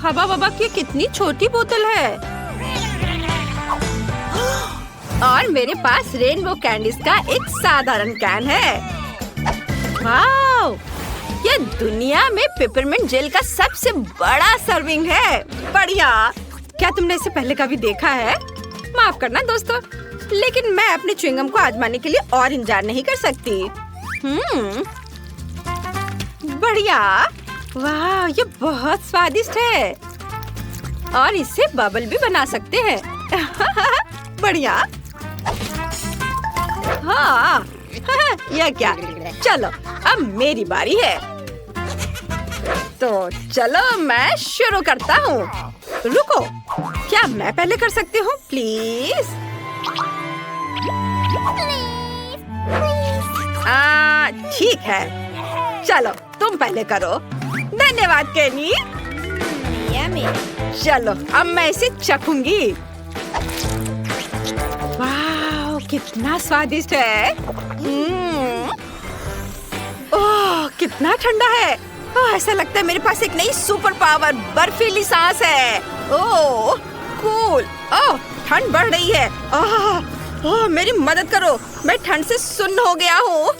हवा वबा की कितनी छोटी बोतल है। और मेरे पास रेनबो कैंडीज का एक साधारण कैन है। वाओ! ये दुनिया में पेपरमिंट जेल का सबसे बड़ा सर्विंग है। बढ़िया। क्या तुमने इसे पहले कभी देखा है? माफ करना दोस्तों, लेकिन मैं अपने च्युइंगम को आजमाने के लिए और इंतजार नहीं कर सकती। बढ़िया। वाह, ये बहुत स्वादिष्ट है। और इससे बबल भी बना सकते हैं। बढ़िया। हाँ। यह क्या? चलो, अब मेरी बारी है। तो चलो मैं शुरू करता हूँ। रुको, क्या मैं पहले कर सकती हूँ प्लीज? ठीक है, चलो तुम पहले करो। धन्यवाद केनी। चलो अब मैं इसे चखूंगी। वाह, कितना स्वादिष्ट है। ओह, कितना ठंडा है। ओह, ऐसा लगता है मेरे पास एक नई सुपर पावर बर्फीली सांस है। ओह कूल। ओह, ठंड बढ़ रही है। ओह, मेरी मदद करो, मैं ठंड से सुन्न हो गया हूँ।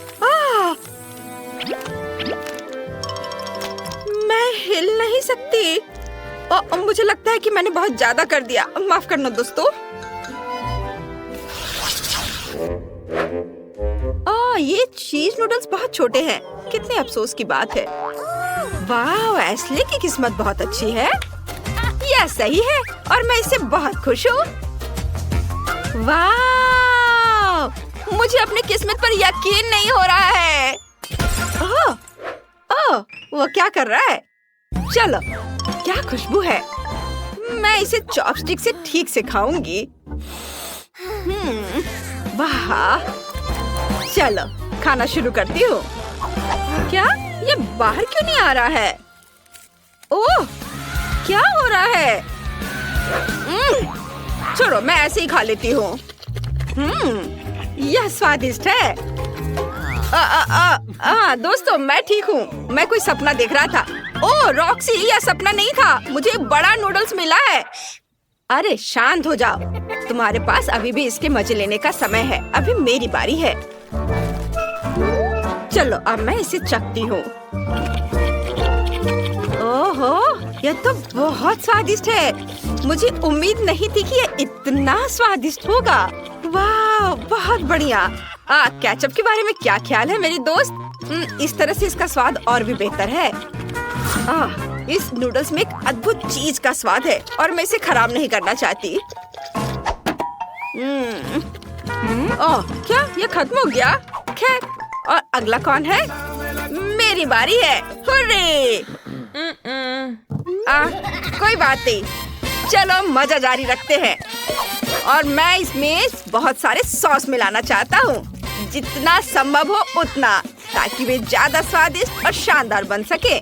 मैं हिल नहीं सकती। मुझे लगता है कि मैंने बहुत ज्यादा कर दिया। माफ करना दोस्तों। ये चीज नूडल्स बहुत छोटे हैं। कितने अफसोस की बात है। वाह, एस्ले की किस्मत बहुत अच्छी है। यह सही है और मैं इससे बहुत खुश हूँ। वाह, मुझे अपनी किस्मत पर यकीन नहीं हो रहा है। वो क्या कर रहा है? चलो, क्या खुशबू है। मैं इसे चॉपस्टिक से ठीक से खाऊंगी। वाह, चलो खाना शुरू करती हूँ। क्या ये बाहर क्यों नहीं आ रहा है? ओह, क्या हो रहा है? छोड़ो, मैं ऐसे ही खा लेती हूँ। यह स्वादिष्ट है। दोस्तों, मैं ठीक हूँ। मैं कोई सपना देख रहा था। ओह रॉक्सी, यह सपना नहीं था। मुझे बड़ा नूडल्स मिला है। अरे शांत हो जाओ। तुम्हारे पास अभी भी इसके मजे लेने का समय है। अभी मेरी बारी है। चलो अब मैं इसे चखती हूँ। ओहो, यह तो बहुत स्वादिष्ट है। मुझे उम्मीद नहीं थी कि यह इतना स्वादिष्ट होगा। वाह, बहुत बढ़िया। केचप के बारे में क्या ख्याल है मेरी दोस्त? इस तरह से इसका स्वाद और भी बेहतर है। इस नूडल्स में एक अद्भुत चीज का स्वाद है और मैं इसे खराब नहीं करना चाहती। क्या ये खत्म हो गया? खैर, और अगला कौन है? मेरी बारी है। हुर्रे! कोई बात नहीं, चलो मजा जारी रखते हैं। और मैं इसमें बहुत सारे सॉस मिलाना चाहता हूँ, जितना संभव हो उतना, ताकि वे ज्यादा स्वादिष्ट और शानदार बन सके।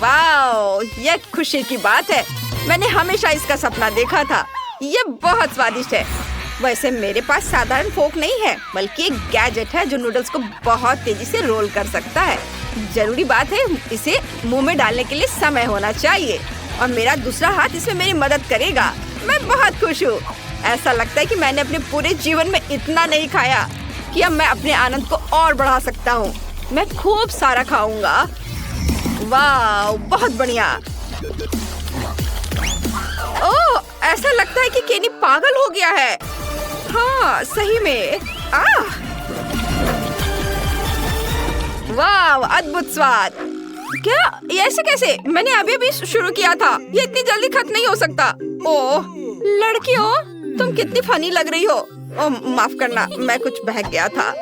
वाओ, यह खुशी की बात है। मैंने हमेशा इसका सपना देखा था। ये बहुत स्वादिष्ट है। वैसे मेरे पास साधारण फोक नहीं है, बल्कि एक गैजेट है जो नूडल्स को बहुत तेजी से रोल कर सकता है। जरूरी बात है, इसे मुंह में डालने के लिए समय होना चाहिए और मेरा दूसरा हाथ इसमें मेरी मदद करेगा। मैं बहुत खुश हूँ। ऐसा लगता है कि मैंने अपने पूरे जीवन में इतना नहीं खाया कि अब मैं अपने आनंद को और बढ़ा सकता हूँ। मैं खूब सारा खाऊंगा। वाह, बहुत बढ़िया। ओह, ऐसा लगता है कि केनी पागल हो गया है। हाँ, सही में। वाह, अद्भुत स्वाद। क्या ये ऐसे कैसे? मैंने अभी अभी शुरू किया था। ये इतनी जल्दी खत्म नहीं हो सकता। ओह लड़कियों, तुम कितनी फनी लग रही हो। ओह माफ करना, मैं कुछ बहक गया था।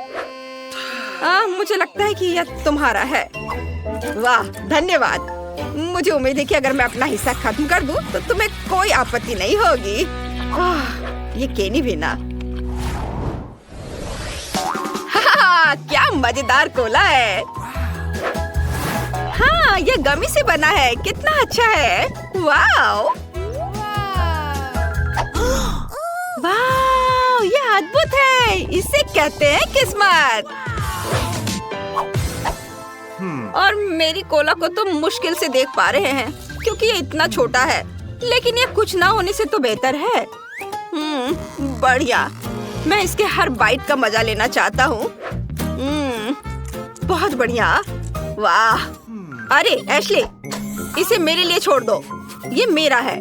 मुझे लगता है कि यह तुम्हारा है। वाह, धन्यवाद। मुझे उम्मीद है कि अगर मैं अपना हिस्सा खत्म कर दूं, तो तुम्हें कोई आपत्ति नहीं होगी। ये केनी भी ना। क्या मजेदार कोला है। हाँ, ये गमी से बना है। कितना अच्छा है। वाओ, वाओ, ये अद्भुत है। इसे कहते हैं किस्मत। और मेरी कोला को तो मुश्किल से देख पा रहे हैं क्योंकि ये इतना छोटा है। लेकिन ये कुछ ना होने से तो बेहतर है। बढ़िया, मैं इसके हर बाइट का मजा लेना चाहता हूँ। बहुत बढ़िया, वाह। अरे एशली, इसे मेरे लिए छोड़ दो, ये मेरा है।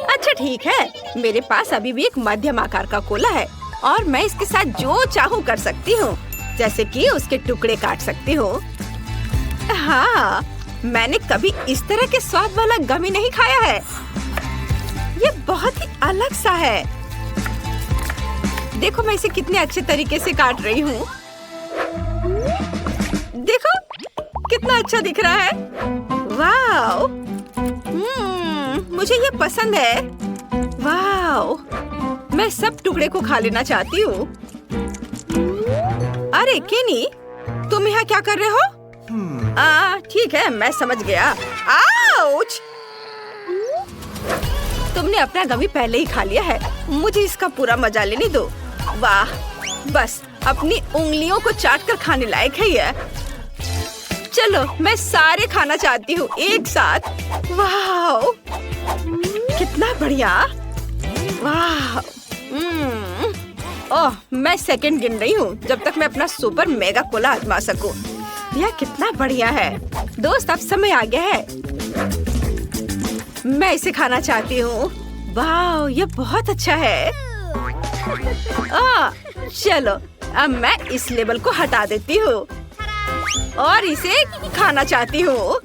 अच्छा ठीक है, मेरे पास अभी भी एक मध्यम आकार का कोला है और मैं इसके साथ जो चाहूँ कर सकती हूँ, जैसे कि उसके टुकड़े काट सकती हूँ। हाँ, मैंने कभी इस तरह के स्वाद वाला गमी नहीं खाया है। ये बहुत ही अलग सा है। देखो मैं इसे कितने अच्छे तरीके से काट रही हूँ। देखो कितना अच्छा दिख रहा है। वाव, मुझे ये पसंद है। वाव, मैं सब टुकड़े को खा लेना चाहती हूँ। अरे केनी, तुम यहाँ क्या कर रहे हो? ठीक है, मैं समझ गया। आउच! तुमने अपना गमी पहले ही खा लिया है। मुझे इसका पूरा मजा लेने दो। वाह, बस अपनी उंगलियों को चाट कर खाने लायक है ये। चलो, मैं सारे खाना चाहती हूँ एक साथ। वाह, कितना बढ़िया। वाह, ओह, मैं सेकंड गिन रही हूँ जब तक मैं अपना सुपर मेगा कोला आजमा सकूं। यह कितना बढ़िया है। दोस्त, अब समय आ गया है। मैं इसे खाना चाहती हूँ। वाह, ये बहुत अच्छा है। चलो, अब मैं इस लेबल को हटा देती हूँ और इसे खाना चाहती हूँ।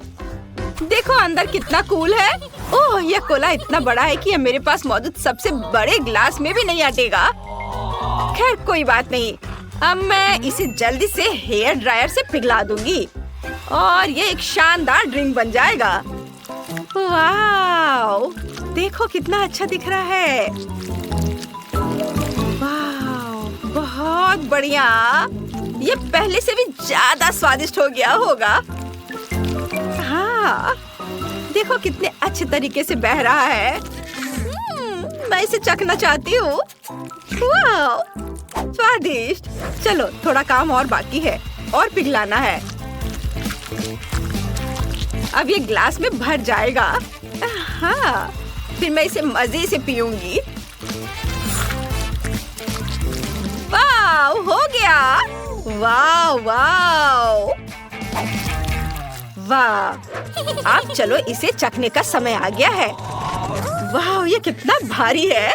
देखो अंदर कितना कूल है। ओह, यह कोला इतना बड़ा है कि यह मेरे पास मौजूद सबसे बड़े ग्लास में भी नहीं अटेगा। खैर कोई बात नहीं, अब मैं इसे जल्दी से हेयर ड्रायर से पिघला दूंगी और ये एक शानदार ड्रिंक बन जाएगा। वाव, देखो कितना अच्छा दिख रहा है। वाव, बहुत बढ़िया। ये पहले से भी ज्यादा स्वादिष्ट हो गया होगा। हाँ, देखो कितने अच्छे तरीके से बह रहा है। मैं इसे चखना चाहती हूँ। वाव, स्वादिष्ट। चलो, थोड़ा काम और बाकी है और पिघलाना है। अब ये ग्लास में भर जाएगा। हाँ, फिर मैं इसे मजे से पीऊंगी। वाव, हो गया। वाव वाव वाह, अब चलो इसे चखने का समय आ गया है। वाह, ये कितना भारी है।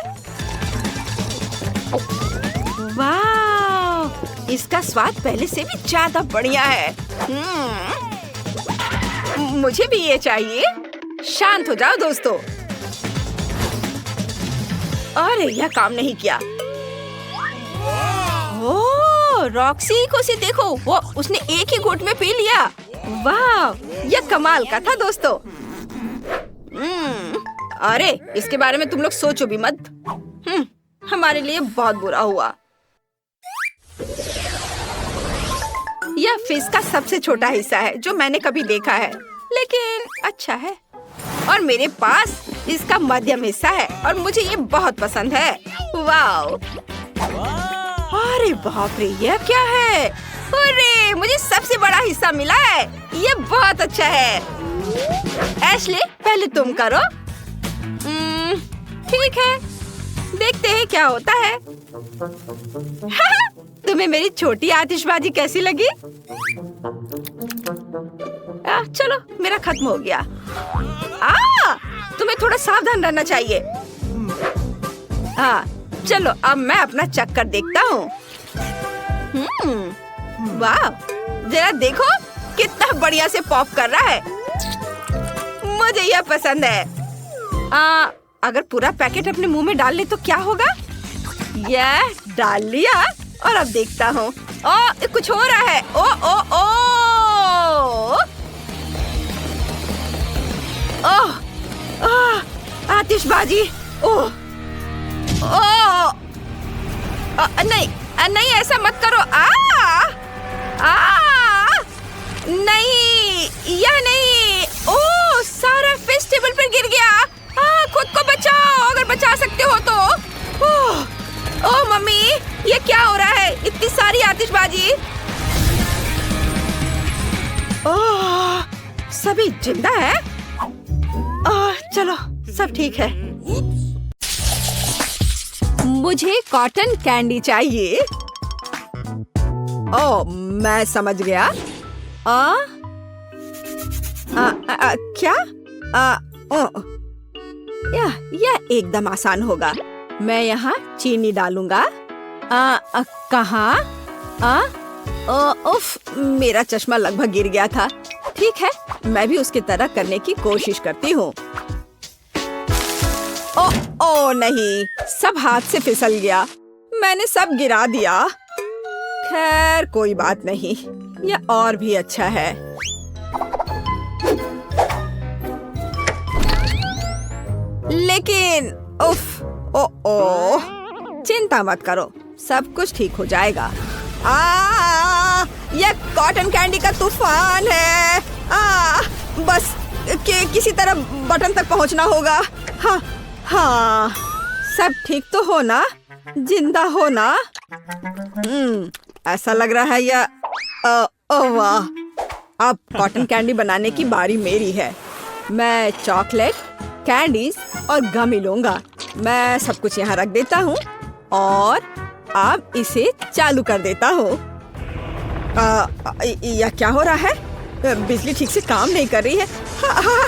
वाह, इसका स्वाद पहले से भी ज्यादा बढ़िया है। मुझे भी ये चाहिए। शांत हो जाओ दोस्तों। अरे, यह काम नहीं किया। ओह, रॉक्सी को से देखो, वो उसने एक ही घूंट में पी लिया। वाह, यह कमाल का था दोस्तों। अरे, इसके बारे में तुम लोग सोचो भी मत। हमारे लिए बहुत बुरा हुआ। यह फिश का सबसे छोटा हिस्सा है जो मैंने कभी देखा है, लेकिन अच्छा है। और मेरे पास इसका मध्यम हिस्सा है और मुझे ये बहुत पसंद है। वाव! अरे बाप रे, यह क्या है? अरे, मुझे सबसे बड़ा हिस्सा मिला है। ये बहुत अच्छा है। एशली, पहले तुम करो। ठीक है, देखते हैं क्या होता है। तुम्हें मेरी छोटी आतिशबाजी कैसी लगी? चलो, मेरा खत्म हो गया। तुम्हें थोड़ा सावधान रहना चाहिए। हाँ, चलो अब मैं अपना चक्कर देखता हूँ। वाह, जरा देखो कितना बढ़िया से पॉप कर रहा है। मुझे यह पसंद है। अगर पूरा पैकेट अपने मुंह में डाल ले तो क्या होगा? यह डाल लिया और अब देखता हूँ। कुछ हो रहा है। ओ आतिशबाजी। नहीं नहीं, ऐसा मत करो। नहीं, यह नहीं। सारा फिश टेबल पर गिर गया। खुद को बचाओ अगर बचा सकते हो तो। मम्मी, ये क्या हो रहा है? इतनी सारी आतिशबाजी। ओह, सभी जिंदा है। चलो सब ठीक है। मुझे कॉटन कैंडी चाहिए। ओह, मैं समझ गया। क्या? यह एकदम आसान होगा। मैं यहाँ चीनी डालूंगा। कहाँ? उफ, मेरा चश्मा लगभग गिर गया था। ठीक है, मैं भी उसकी तरह करने की कोशिश करती हूँ। ओ नहीं, सब हाथ से फिसल गया। मैंने सब गिरा दिया। खैर कोई बात नहीं, यह और भी अच्छा है। लेकिन उफ, ओ, चिंता मत करो, सब कुछ ठीक हो जाएगा। यह कॉटन कैंडी का तूफान है। बस किसी तरह बटन तक पहुंचना होगा। हाँ, सब ठीक तो हो ना? जिंदा हो ना? ऐसा लग रहा है यह। वाह, अब कॉटन कैंडी बनाने की बारी मेरी है। मैं चॉकलेट, कैंडीज और गमी लूंगा। मैं सब कुछ यहाँ रख देता हूँ और अब इसे चालू कर देता हूँ। यह क्या हो रहा है? बिजली ठीक से काम नहीं कर रही है।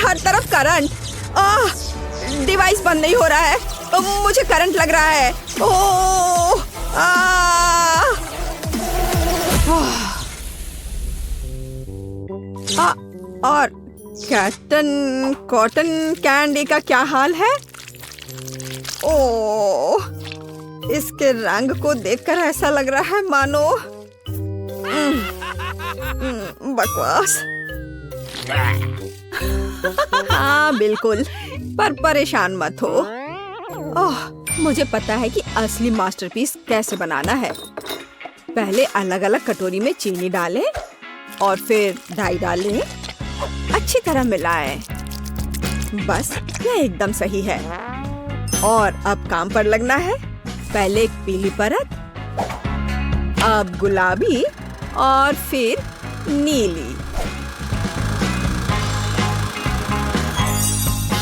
हर तरफ करंट। डिवाइस बंद नहीं हो रहा है। मुझे करंट लग रहा है। और कॉटन कैंडी का क्या हाल है? ओह, इसके रंग को देखकर ऐसा लग रहा है मानो बकवास। हाँ बिल्कुल, पर परेशान मत हो। मुझे पता है कि असली मास्टरपीस कैसे बनाना है। पहले अलग अलग कटोरी में चीनी डालें और फिर डाई डालें। अच्छी तरह मिलाएं। बस यह एकदम सही है। और अब काम पर लगना है। पहले एक पीली परत, अब गुलाबी और फिर नीली।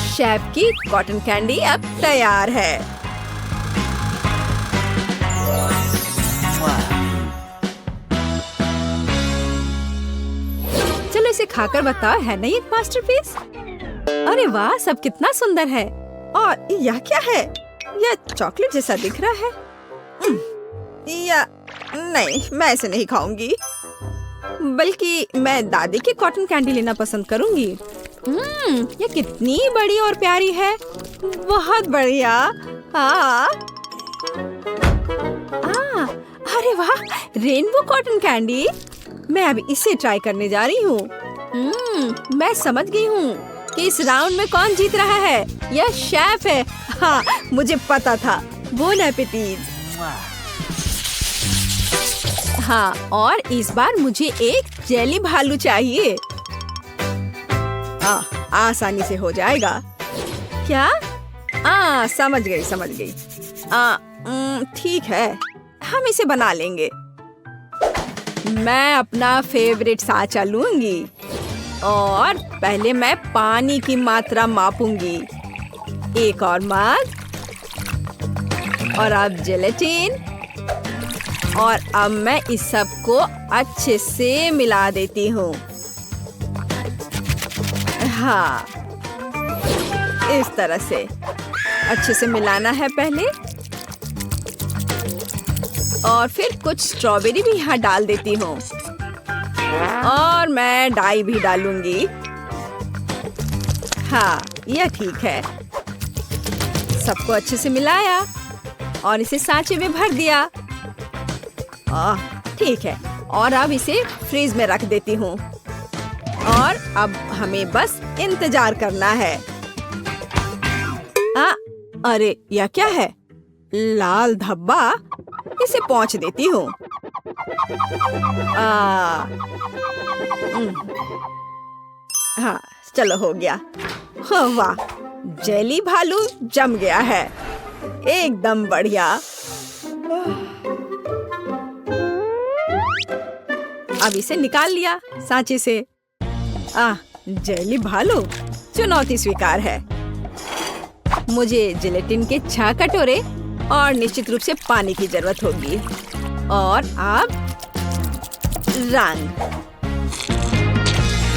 शेफ की कॉटन कैंडी अब तैयार है। चलो इसे खाकर बताओ, है ना ये एक मास्टरपीस? अरे वाह, सब कितना सुंदर है। और यह क्या है? यह चॉकलेट जैसा दिख रहा है। या नहीं, मैं ऐसे नहीं खाऊंगी। बल्कि मैं दादी की कॉटन कैंडी लेना पसंद करूंगी। ये कितनी बड़ी और प्यारी है। बहुत बढ़िया। अरे वाह, रेनबो कॉटन कैंडी। मैं अब इसे ट्राई करने जा रही हूँ। मैं समझ गई हूँ कि इस राउंड में कौन जीत रहा है। यह शेफ है। हाँ, मुझे पता था। बोन एपेटीज। हाँ, और इस बार मुझे एक जेली भालू चाहिए। आसानी से हो जाएगा। क्या? समझ गई। ठीक है, हम इसे बना लेंगे। मैं अपना फेवरेट साँचा लूंगी और पहले मैं पानी की मात्रा मापूंगी। एक और मग और अब जेलेटिन। और अब मैं इस सब को अच्छे से मिला देती हूँ। हाँ, इस तरह से अच्छे से मिलाना है पहले। और फिर कुछ स्ट्रॉबेरी भी यहाँ डाल देती हूँ। और मैं डाई भी डालूंगी। हाँ, यह ठीक है। सबको अच्छे से मिलाया और इसे सांचे में भर दिया। ठीक है, और अब इसे फ्रीज में रख देती हूँ। और अब हमें बस इंतजार करना है। अरे यह क्या है? लाल धब्बा। इसे पोंछ देती हूँ। हाँ, चलो हो गया। वाह, जेली भालू जम गया है। एकदम बढ़िया। अब इसे निकाल लिया सांचे से। जेली भालू, चुनौती स्वीकार है। मुझे जिलेटिन के 6 कटोरे और निश्चित रूप से पानी की जरूरत होगी। और अब रंग।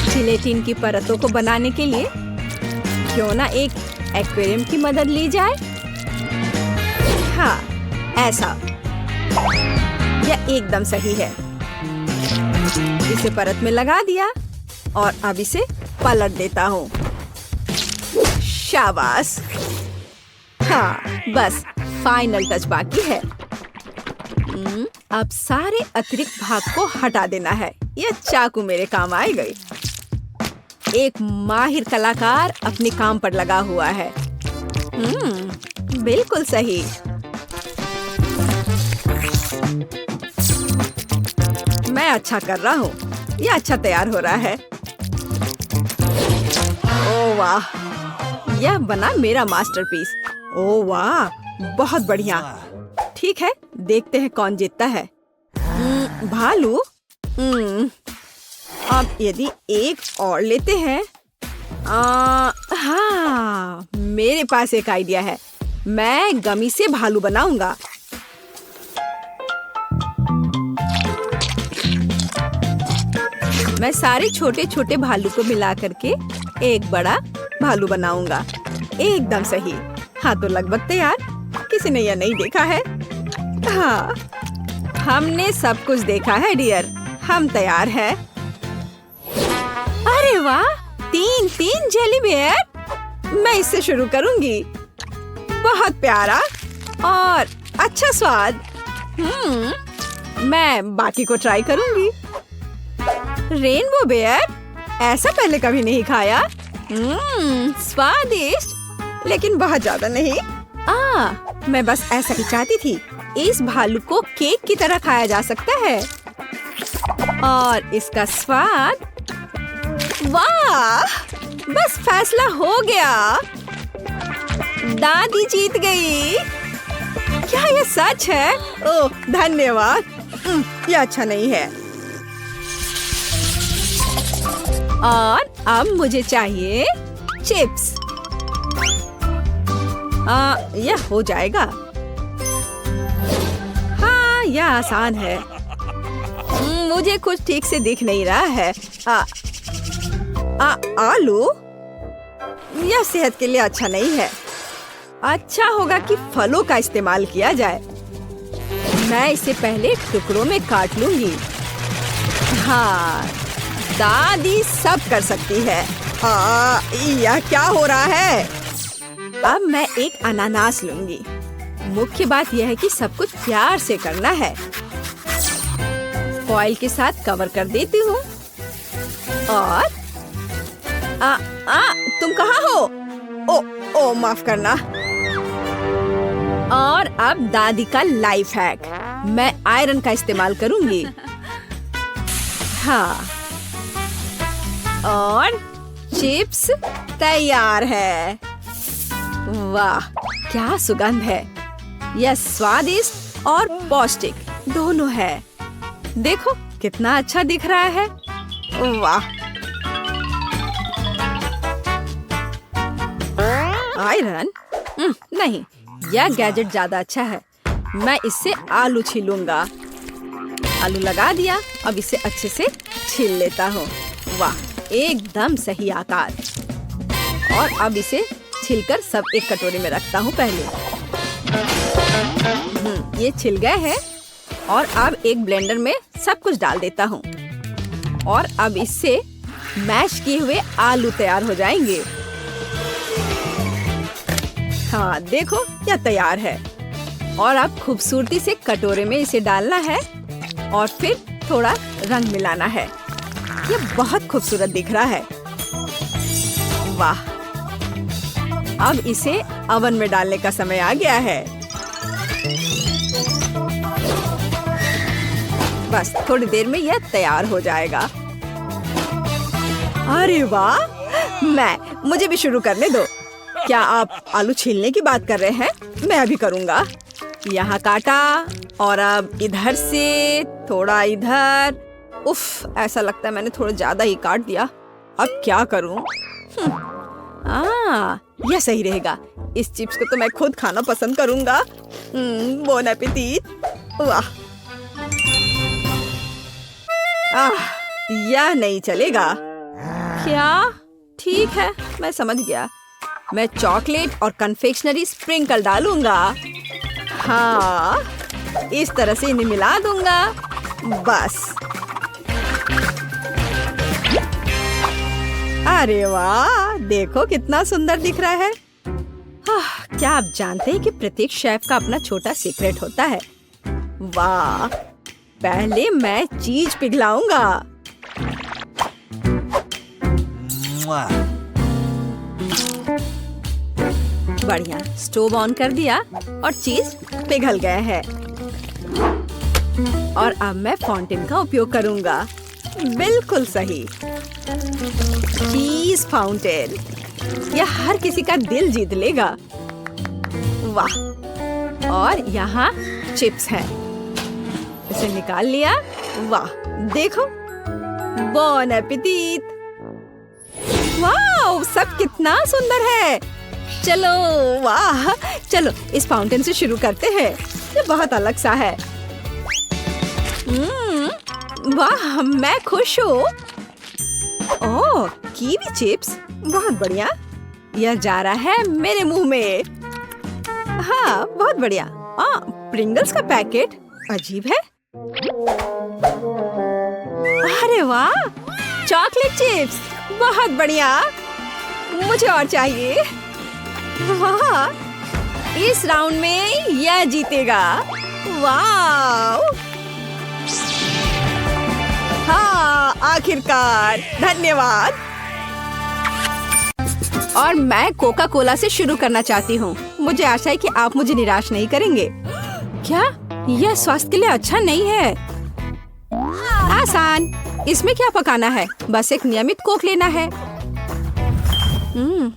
जिलेटिन की परतों को बनाने के लिए क्यों ना एक एक्वेरियम की मदद ली जाए। हाँ, ऐसा यह एकदम सही है। इसे परत में लगा दिया और अब इसे पलट देता हूँ। शाबाश। हाँ, बस फाइनल टच बाकी है। अब सारे अतिरिक्त भाग को हटा देना है। यह चाकू मेरे काम आएगा। एक माहिर कलाकार अपने काम पर लगा हुआ है। बिल्कुल सही। मैं अच्छा कर रहा हूँ। यह अच्छा तैयार हो रहा है। ओह वाह, यह बना मेरा मास्टरपीस। ओह वाह, बहुत बढ़िया। ठीक है, देखते हैं कौन जीतता है। भालू। अब यदि एक और लेते हैं। हाँ, मेरे पास एक आइडिया है। मैं गमी से भालू बनाऊंगा। मैं सारे छोटे छोटे भालू को मिला करके एक बड़ा भालू बनाऊंगा। एकदम सही। हाँ, तो लगभग तैयार। किसी ने यह नहीं देखा है। हाँ, हमने सब कुछ देखा है डियर। हम तैयार हैं। अरे वाह, 3 जेली बेयर। मैं इससे शुरू करूंगी। बहुत प्यारा और अच्छा स्वाद। मैं बाकी को ट्राई करूंगी। रेनबो बेयर, ऐसा पहले कभी नहीं खाया। स्वादिष्ट, लेकिन बहुत ज्यादा नहीं। मैं बस ऐसा ही चाहती थी। इस भालू को केक की तरह खाया जा सकता है। और इसका स्वाद, वाह, बस फैसला हो गया। दादी जीत गई। क्या यह सच है? ओह, धन्यवाद। यह अच्छा नहीं है। और अब मुझे चाहिए चिप्स। यह हो जाएगा। हाँ, यह आसान है। मुझे कुछ ठीक से दिख नहीं रहा है। आलू, यह सेहत के लिए अच्छा नहीं है। अच्छा होगा कि फलों का इस्तेमाल किया जाए। मैं इसे पहले टुकड़ों में काट लूंगी। हाँ, दादी सब कर सकती है। यह क्या हो रहा है? अब मैं एक अनानास लूंगी। मुख्य बात यह है कि सब कुछ प्यार से करना है। फॉइल के साथ कवर कर देती हूँ। और तुम कहाँ हो? ओ, माफ करना। और अब दादी का लाइफ हैक। मैं आयरन का इस्तेमाल करूंगी। हाँ, और चिप्स तैयार है। वाह, क्या सुगंध है। यह स्वादिष्ट और पौष्टिक दोनों है। देखो कितना अच्छा दिख रहा है। वाह, आयरन? नहीं, यह गैजेट ज्यादा अच्छा है। मैं इससे आलू छीलूंगा। आलू लगा दिया। अब इसे अच्छे से छील लेता हूँ। वाह, एकदम सही आकार। और अब इसे छिलकर सब एक कटोरी में रखता हूँ पहले। ये छिल गए हैं। और अब एक ब्लेंडर में सब कुछ डाल देता हूँ। और अब इससे मैश किए हुए आलू तैयार हो जाएंगे। हाँ, देखो यह तैयार है। और अब खूबसूरती से कटोरे में इसे डालना है और फिर थोड़ा रंग मिलाना है। यह बहुत खूबसूरत दिख रहा है। वाह, अब इसे ओवन में डालने का समय आ गया है। बस थोड़ी देर में यह तैयार हो जाएगा। अरे वाह, मुझे भी शुरू करने दो। क्या आप आलू छीलने की बात कर रहे हैं? मैं अभी करूँगा। यहाँ काटा और अब इधर से थोड़ा इधर। उफ, ऐसा लगता है मैंने थोड़ा ज्यादा ही काट दिया। अब क्या करूं? यह सही रहेगा। इस चिप्स को तो मैं खुद खाना पसंद करूंगा। Bone appétit. वाह, यह नहीं चलेगा। क्या? ठीक है, मैं समझ गया। मैं चॉकलेट और कन्फेक्शनरी स्प्रिंकल डालूंगा। हाँ, इस तरह से इन्हें मिला दूंगा। बस। अरे वाह, देखो कितना सुंदर दिख रहा है। क्या आप जानते हैं कि प्रत्येक शेफ का अपना छोटा सीक्रेट होता है? वाह, पहले मैं चीज पिघलाऊंगा। बढ़िया, स्टोव ऑन कर दिया और चीज पिघल गया है। और अब मैं फाउंटेन का उपयोग करूंगा। बिल्कुल सही, चीज फाउंटेन। यह हर किसी का दिल जीत लेगा। वाह, और यहाँ चिप्स हैं। इसे निकाल लिया। वाह, देखो, बॉन एपेटिट। वाह, सब कितना सुंदर है। चलो, वाह, चलो इस फाउंटेन से शुरू करते हैं। ये बहुत अलग सा है। वाह, मैं खुश हूँ। ओह, कीवी चिप्स, बहुत बढ़िया। यह जा रहा है मेरे मुंह में। हाँ, बहुत बढ़िया। प्रिंगल्स का पैकेट अजीब है। अरे वाह, चॉकलेट चिप्स, बहुत बढ़िया। मुझे और चाहिए। वाह, इस राउंड में यह जीतेगा। वाह, हाँ, आखिरकार, धन्यवाद। और मैं कोका कोला से शुरू करना चाहती हूँ। मुझे आशा है कि आप मुझे निराश नहीं करेंगे। क्या? यह स्वास्थ्य के लिए अच्छा नहीं है। आसान, इसमें क्या पकाना है? बस एक नियमित कोक लेना है।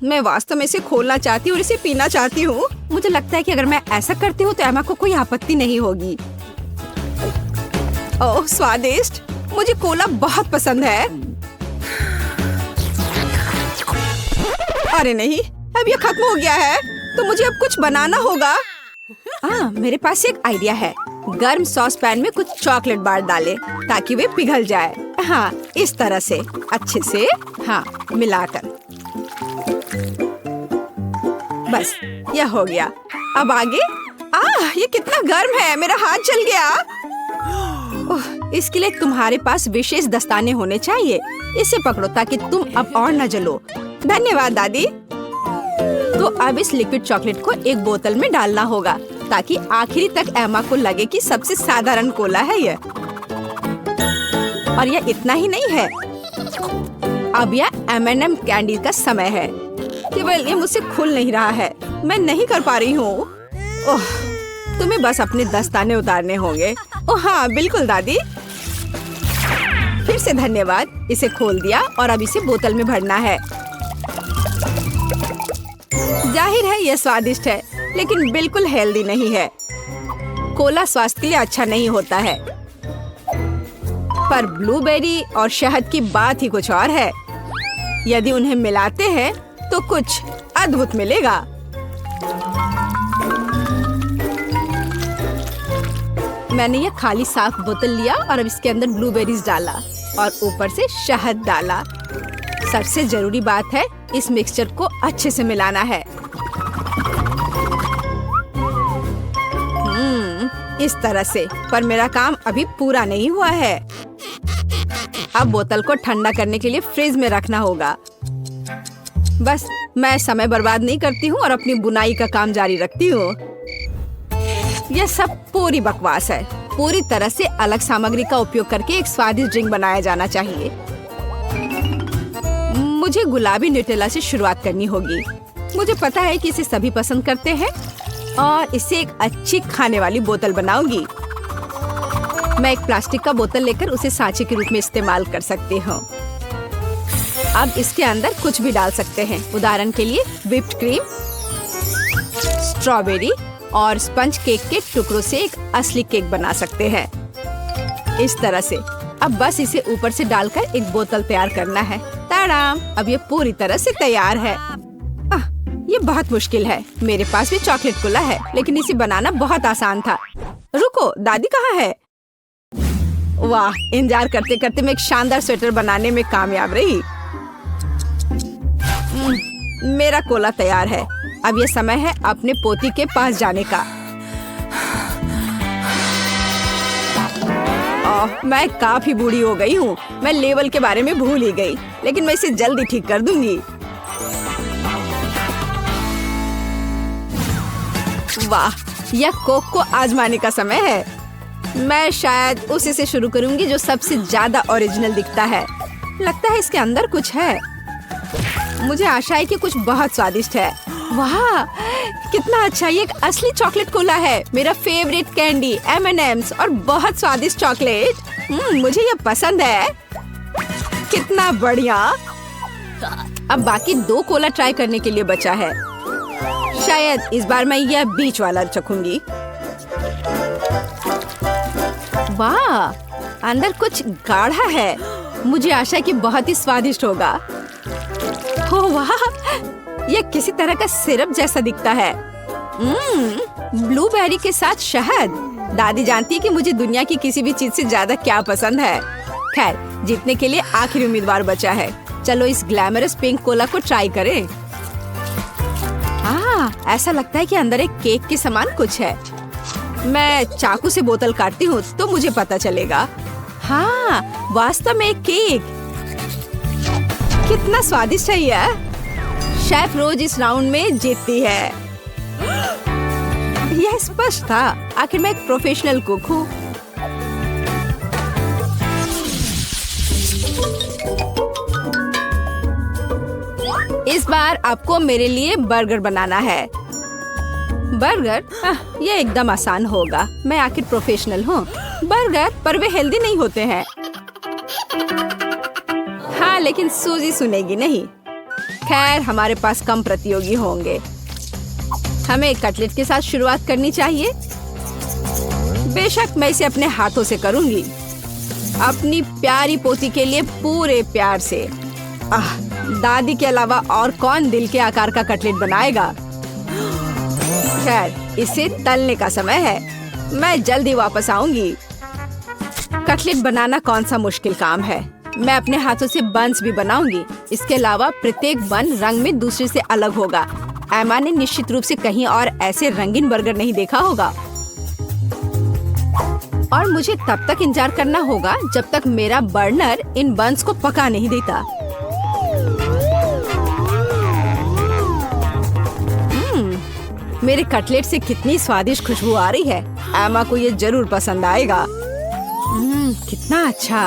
मैं वास्तव में इसे खोलना चाहती हूँ और इसे पीना चाहती हूँ। मुझे लगता है कि अगर मैं ऐसा करती हूँ तो एमा को कोई आपत्ति नहीं होगी। ओह, स्वादिष्ट। मुझे कोला बहुत पसंद है। अरे नहीं, अब ये खत्म हो गया है, तो मुझे अब कुछ बनाना होगा। मेरे पास एक आइडिया है। गर्म सॉस पैन में कुछ चॉकलेट बार डालें ताकि वे पिघल जाए। हाँ, इस तरह से अच्छे से, हाँ, मिलाकर। बस, यह हो गया। अब आगे। ये कितना गर्म है, मेरा हाथ जल गया। इसके लिए तुम्हारे पास विशेष दस्ताने होने चाहिए। इसे पकड़ो ताकि तुम अब और न जलो। धन्यवाद दादी। तो अब इस लिक्विड चॉकलेट को एक बोतल में डालना होगा ताकि आखिरी तक एमा को लगे कि सबसे साधारण कोला है यह। और यह इतना ही नहीं है। अब यह M&M कैंडी का समय है। केवल ये मुझसे खुल नहीं रहा है। मैं नहीं कर पा रही हूँ। ओह, तुम्हें बस अपने दस्ताने उतारने होंगे। ओह हाँ, बिल्कुल दादी। फिर से धन्यवाद। इसे खोल दिया और अब इसे बोतल में भरना है। जाहिर है यह स्वादिष्ट है, लेकिन बिल्कुल हेल्दी नहीं है। कोला स्वास्थ्य के लिए अच्छा नहीं होता है। पर ब्लूबेरी और शहद की बात ही कुछ और है। यदि उन्हें मिलाते हैं तो कुछ अद्भुत मिलेगा। मैंने यह खाली साफ बोतल लिया और अब इसके अंदर ब्लूबेरीज डाला और ऊपर से शहद डाला। सबसे जरूरी बात है, इस मिक्सचर को अच्छे से मिलाना है। इस तरह से। पर मेरा काम अभी पूरा नहीं हुआ है। अब बोतल को ठंडा करने के लिए फ्रिज में रखना होगा। बस, मैं समय बर्बाद नहीं करती हूँ और अपनी बुनाई का काम जारी रखती हूँ। यह सब पूरी बकवास है। पूरी तरह से अलग सामग्री का उपयोग करके एक स्वादिष्ट ड्रिंक बनाया जाना चाहिए। मुझे गुलाबी न्यूटेला से शुरुआत करनी होगी। मुझे पता है कि इसे सभी पसंद करते हैं और इसे एक अच्छी खाने वाली बोतल बनाऊंगी। मैं एक प्लास्टिक का बोतल लेकर उसे सांचे के रूप में इस्तेमाल कर सकती हूँ। अब इसके अंदर कुछ भी डाल सकते हैं। उदाहरण के लिए व्हिप्ड क्रीम, स्ट्रॉबेरी और स्पंज केक के टुकड़ों से एक असली केक बना सकते हैं। इस तरह से। अब बस इसे ऊपर से डालकर एक बोतल तैयार करना है ताड़ाम, अब ये पूरी तरह से तैयार है। ये बहुत मुश्किल है। मेरे पास भी चॉकलेट कोला है, लेकिन इसे बनाना बहुत आसान था। रुको, दादी कहाँ है? वाह, इंतजार करते करते मैं एक शानदार स्वेटर बनाने में कामयाब रही। मेरा कोला तैयार है। अब ये समय है अपने पोती के पास जाने का। मैं काफी बूढ़ी हो गई हूँ। मैं लेवल के बारे में भूल ही गई, लेकिन मैं इसे जल्दी ठीक कर दूंगी। वाह, यह कोक को आजमाने का समय है। मैं शायद उसी से शुरू करूंगी जो सबसे ज्यादा ओरिजिनल दिखता है। लगता है इसके अंदर कुछ है। मुझे आशा है कि कुछ बहुत स्वादिष्ट है। वाह, कितना अच्छा! ये एक असली चॉकलेट कोला है। मेरा फेवरेट कैंडी M&M's और बहुत स्वादिष्ट चॉकलेट। मुझे ये पसंद है। कितना बढ़िया! अब बाकी 2 कोला ट्राई करने के लिए बचा है। शायद इस बार मैं यह बीच वाला चखूंगी। वाह, अंदर कुछ गाढ़ा है। मुझे आशा है कि बहुत ही स्वादिष्ट होगा। ओह वाह, यह किसी तरह का सिरप जैसा दिखता है। ब्लूबेरी के साथ शहद। दादी जानती है कि मुझे दुनिया की किसी भी चीज से ज्यादा क्या पसंद है। खैर, जीतने के लिए आखिरी उम्मीदवार बचा है। चलो इस ग्लैमरस पिंक कोला को ट्राई करें। ऐसा लगता है कि अंदर एक केक के समान कुछ है। मैं चाकू से बोतल काटती हूँ तो मुझे पता चलेगा। हाँ, वास्तव में एक केक। कितना स्वादिष्ट है यह। शेफ रोज इस राउंड में जीतती है। यह स्पष्ट था। आखिर मैं एक प्रोफेशनल कुक हूँ। इस बार आपको मेरे लिए बर्गर बनाना है। बर्गर? ये एकदम आसान होगा। मैं आखिर प्रोफेशनल हूँ। बर्गर, पर वे हेल्दी नहीं होते हैं। हाँ, लेकिन सूजी सुनेगी नहीं। खैर, हमारे पास कम प्रतियोगी होंगे। हमें कटलेट के साथ शुरुआत करनी चाहिए। बेशक मैं इसे अपने हाथों से करूंगी, अपनी प्यारी पोती के लिए पूरे प्यार से। दादी के अलावा और कौन दिल के आकार का कटलेट बनाएगा। खैर, इसे तलने का समय है। मैं जल्दी वापस आऊंगी। कटलेट बनाना कौन सा मुश्किल काम है। मैं अपने हाथों से बन्स भी बनाऊंगी। इसके अलावा प्रत्येक बन रंग में दूसरे से अलग होगा। एमा ने निश्चित रूप से कहीं और ऐसे रंगीन बर्गर नहीं देखा होगा। और मुझे तब तक इंतजार करना होगा जब तक मेरा बर्नर इन बन्स को पका नहीं देता। मेरे कटलेट से कितनी स्वादिष्ट खुशबू आ रही है। एमा को ये जरूर पसंद आएगा। कितना अच्छा।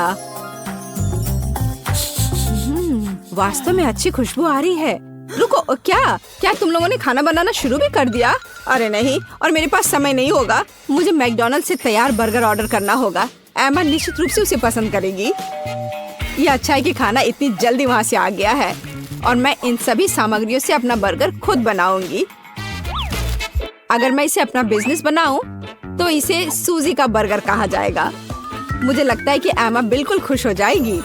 वास्तव में अच्छी खुशबू आ रही है। रुको, क्या तुम लोगों ने खाना बनाना शुरू भी कर दिया? अरे नहीं, और मेरे पास समय नहीं होगा। मुझे मैकडॉनल्ड से तैयार बर्गर ऑर्डर करना होगा। एमा निश्चित रूप से उसे पसंद करेगी। ये अच्छा है कि खाना इतनी जल्दी वहाँ से आ गया है और मैं इन सभी सामग्रियों से अपना बर्गर खुद बनाऊंगी। अगर मैं इसे अपना बिजनेस बनाऊं, तो इसे सूजी का बर्गर कहा जाएगा। मुझे लगता है कि एमा बिल्कुल खुश हो जाएगी।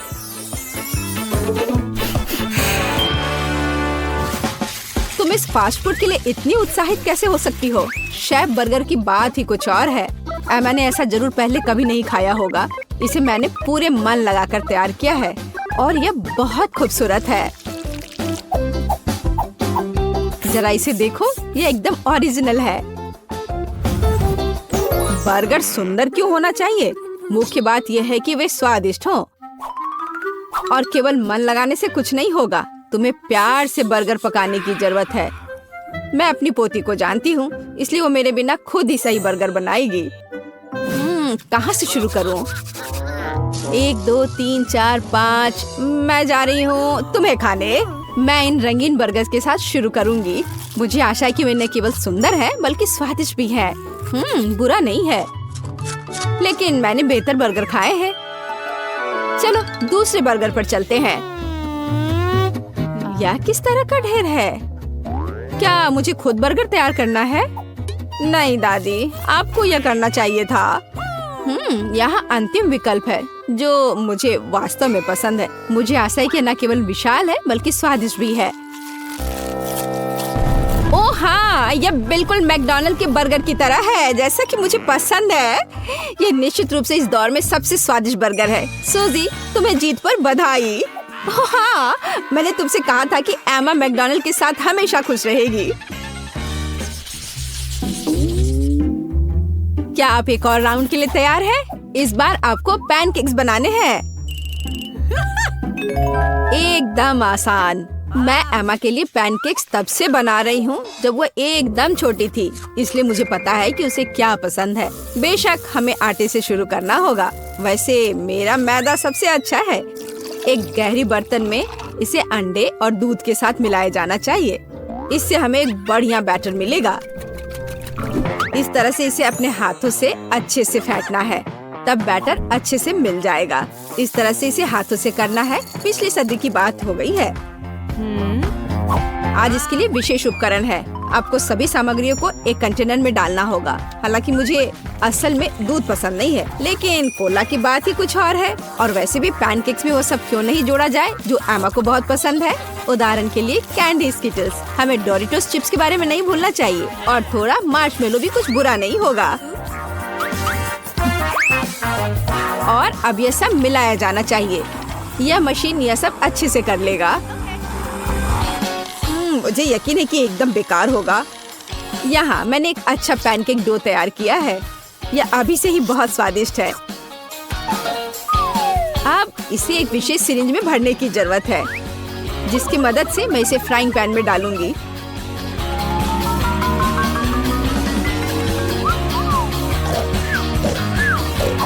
तुम इस फास्ट फूड के लिए इतनी उत्साहित कैसे हो सकती हो? शेफ बर्गर की बात ही कुछ और है। एमा ने ऐसा जरूर पहले कभी नहीं खाया होगा। इसे मैंने पूरे मन लगाकर तैयार किया है और यह बहुत खूबसूरत है। जरा इसे देखो, ये एकदम ओरिजिनल है। बर्गर सुंदर क्यों होना चाहिए? मुख्य बात यह है कि वे स्वादिष्ट हों। और केवल मन लगाने से कुछ नहीं होगा। तुम्हें प्यार से बर्गर पकाने की जरूरत है। मैं अपनी पोती को जानती हूँ, इसलिए वो मेरे बिना खुद ही सही बर्गर बनाएगी। कहाँ से शुरू करूँ? 1 2 3 4 5। मैं जा रही हूँ तुम्हें खाने। मैं इन रंगीन बर्गर्स के साथ शुरू करूंगी। मुझे आशा है कि वे न केवल सुंदर है बल्कि स्वादिष्ट भी है। बुरा नहीं है, लेकिन मैंने बेहतर बर्गर खाए हैं। चलो दूसरे बर्गर पर चलते हैं। यह किस तरह का ढेर है? क्या मुझे खुद बर्गर तैयार करना है? नहीं दादी, आपको यह करना चाहिए था। यहाँ अंतिम विकल्प है जो मुझे वास्तव में पसंद है। मुझे आशा है कि न केवल विशाल है बल्कि स्वादिष्ट भी है। ओह हाँ, यह बिल्कुल मैकडॉनल्ड के बर्गर की तरह है, जैसा कि मुझे पसंद है। ये निश्चित रूप से इस दौर में सबसे स्वादिष्ट बर्गर है। सूजी, तुम्हें जीत पर बधाई। ओह हाँ, मैंने तुमसे कहा था कि एमा मैकडॉनल्ड के साथ हमेशा खुश रहेगी। क्या आप एक और राउंड के लिए तैयार हैं? इस बार आपको पैनकेक्स बनाने हैं। एकदम आसान। मैं एमा के लिए पैनकेक्स तब से बना रही हूँ जब वो एकदम छोटी थी, इसलिए मुझे पता है कि उसे क्या पसंद है। बेशक हमें आटे से शुरू करना होगा। वैसे मेरा मैदा सबसे अच्छा है। एक गहरी बर्तन में इसे अंडे और दूध के साथ मिलाया जाना चाहिए। इससे हमें एक बढ़िया बैटर मिलेगा। इस तरह से इसे अपने हाथों से अच्छे से फेंटना है, तब बैटर अच्छे से मिल जाएगा। इस तरह से इसे हाथों से करना है। पिछली सदी की बात हो गई है। आज इसके लिए विशेष उपकरण है। आपको सभी सामग्रियों को एक कंटेनर में डालना होगा। हालांकि मुझे असल में दूध पसंद नहीं है, लेकिन कोला की बात ही कुछ और है। और वैसे भी पैनकेक्स में वो सब क्यों नहीं जोड़ा जाए जो एमा को बहुत पसंद है। उदाहरण के लिए कैंडी स्किटल्स। हमें डोरिटोस चिप्स के बारे में नहीं भूलना चाहिए, और थोड़ा मार्शमेलो भी कुछ बुरा नहीं होगा। और अब यह सब मिलाया जाना चाहिए। यह मशीन यह सब अच्छे से कर लेगा। मुझे यकीन है कि एकदम बेकार होगा। यहाँ मैंने एक अच्छा पैनकेक डो तैयार किया है। यह अभी से ही बहुत स्वादिष्ट है। अब इसे एक विशेष सिरिंज में भरने की जरूरत है, जिसकी मदद से मैं इसे फ्राइंग पैन में डालूंगी।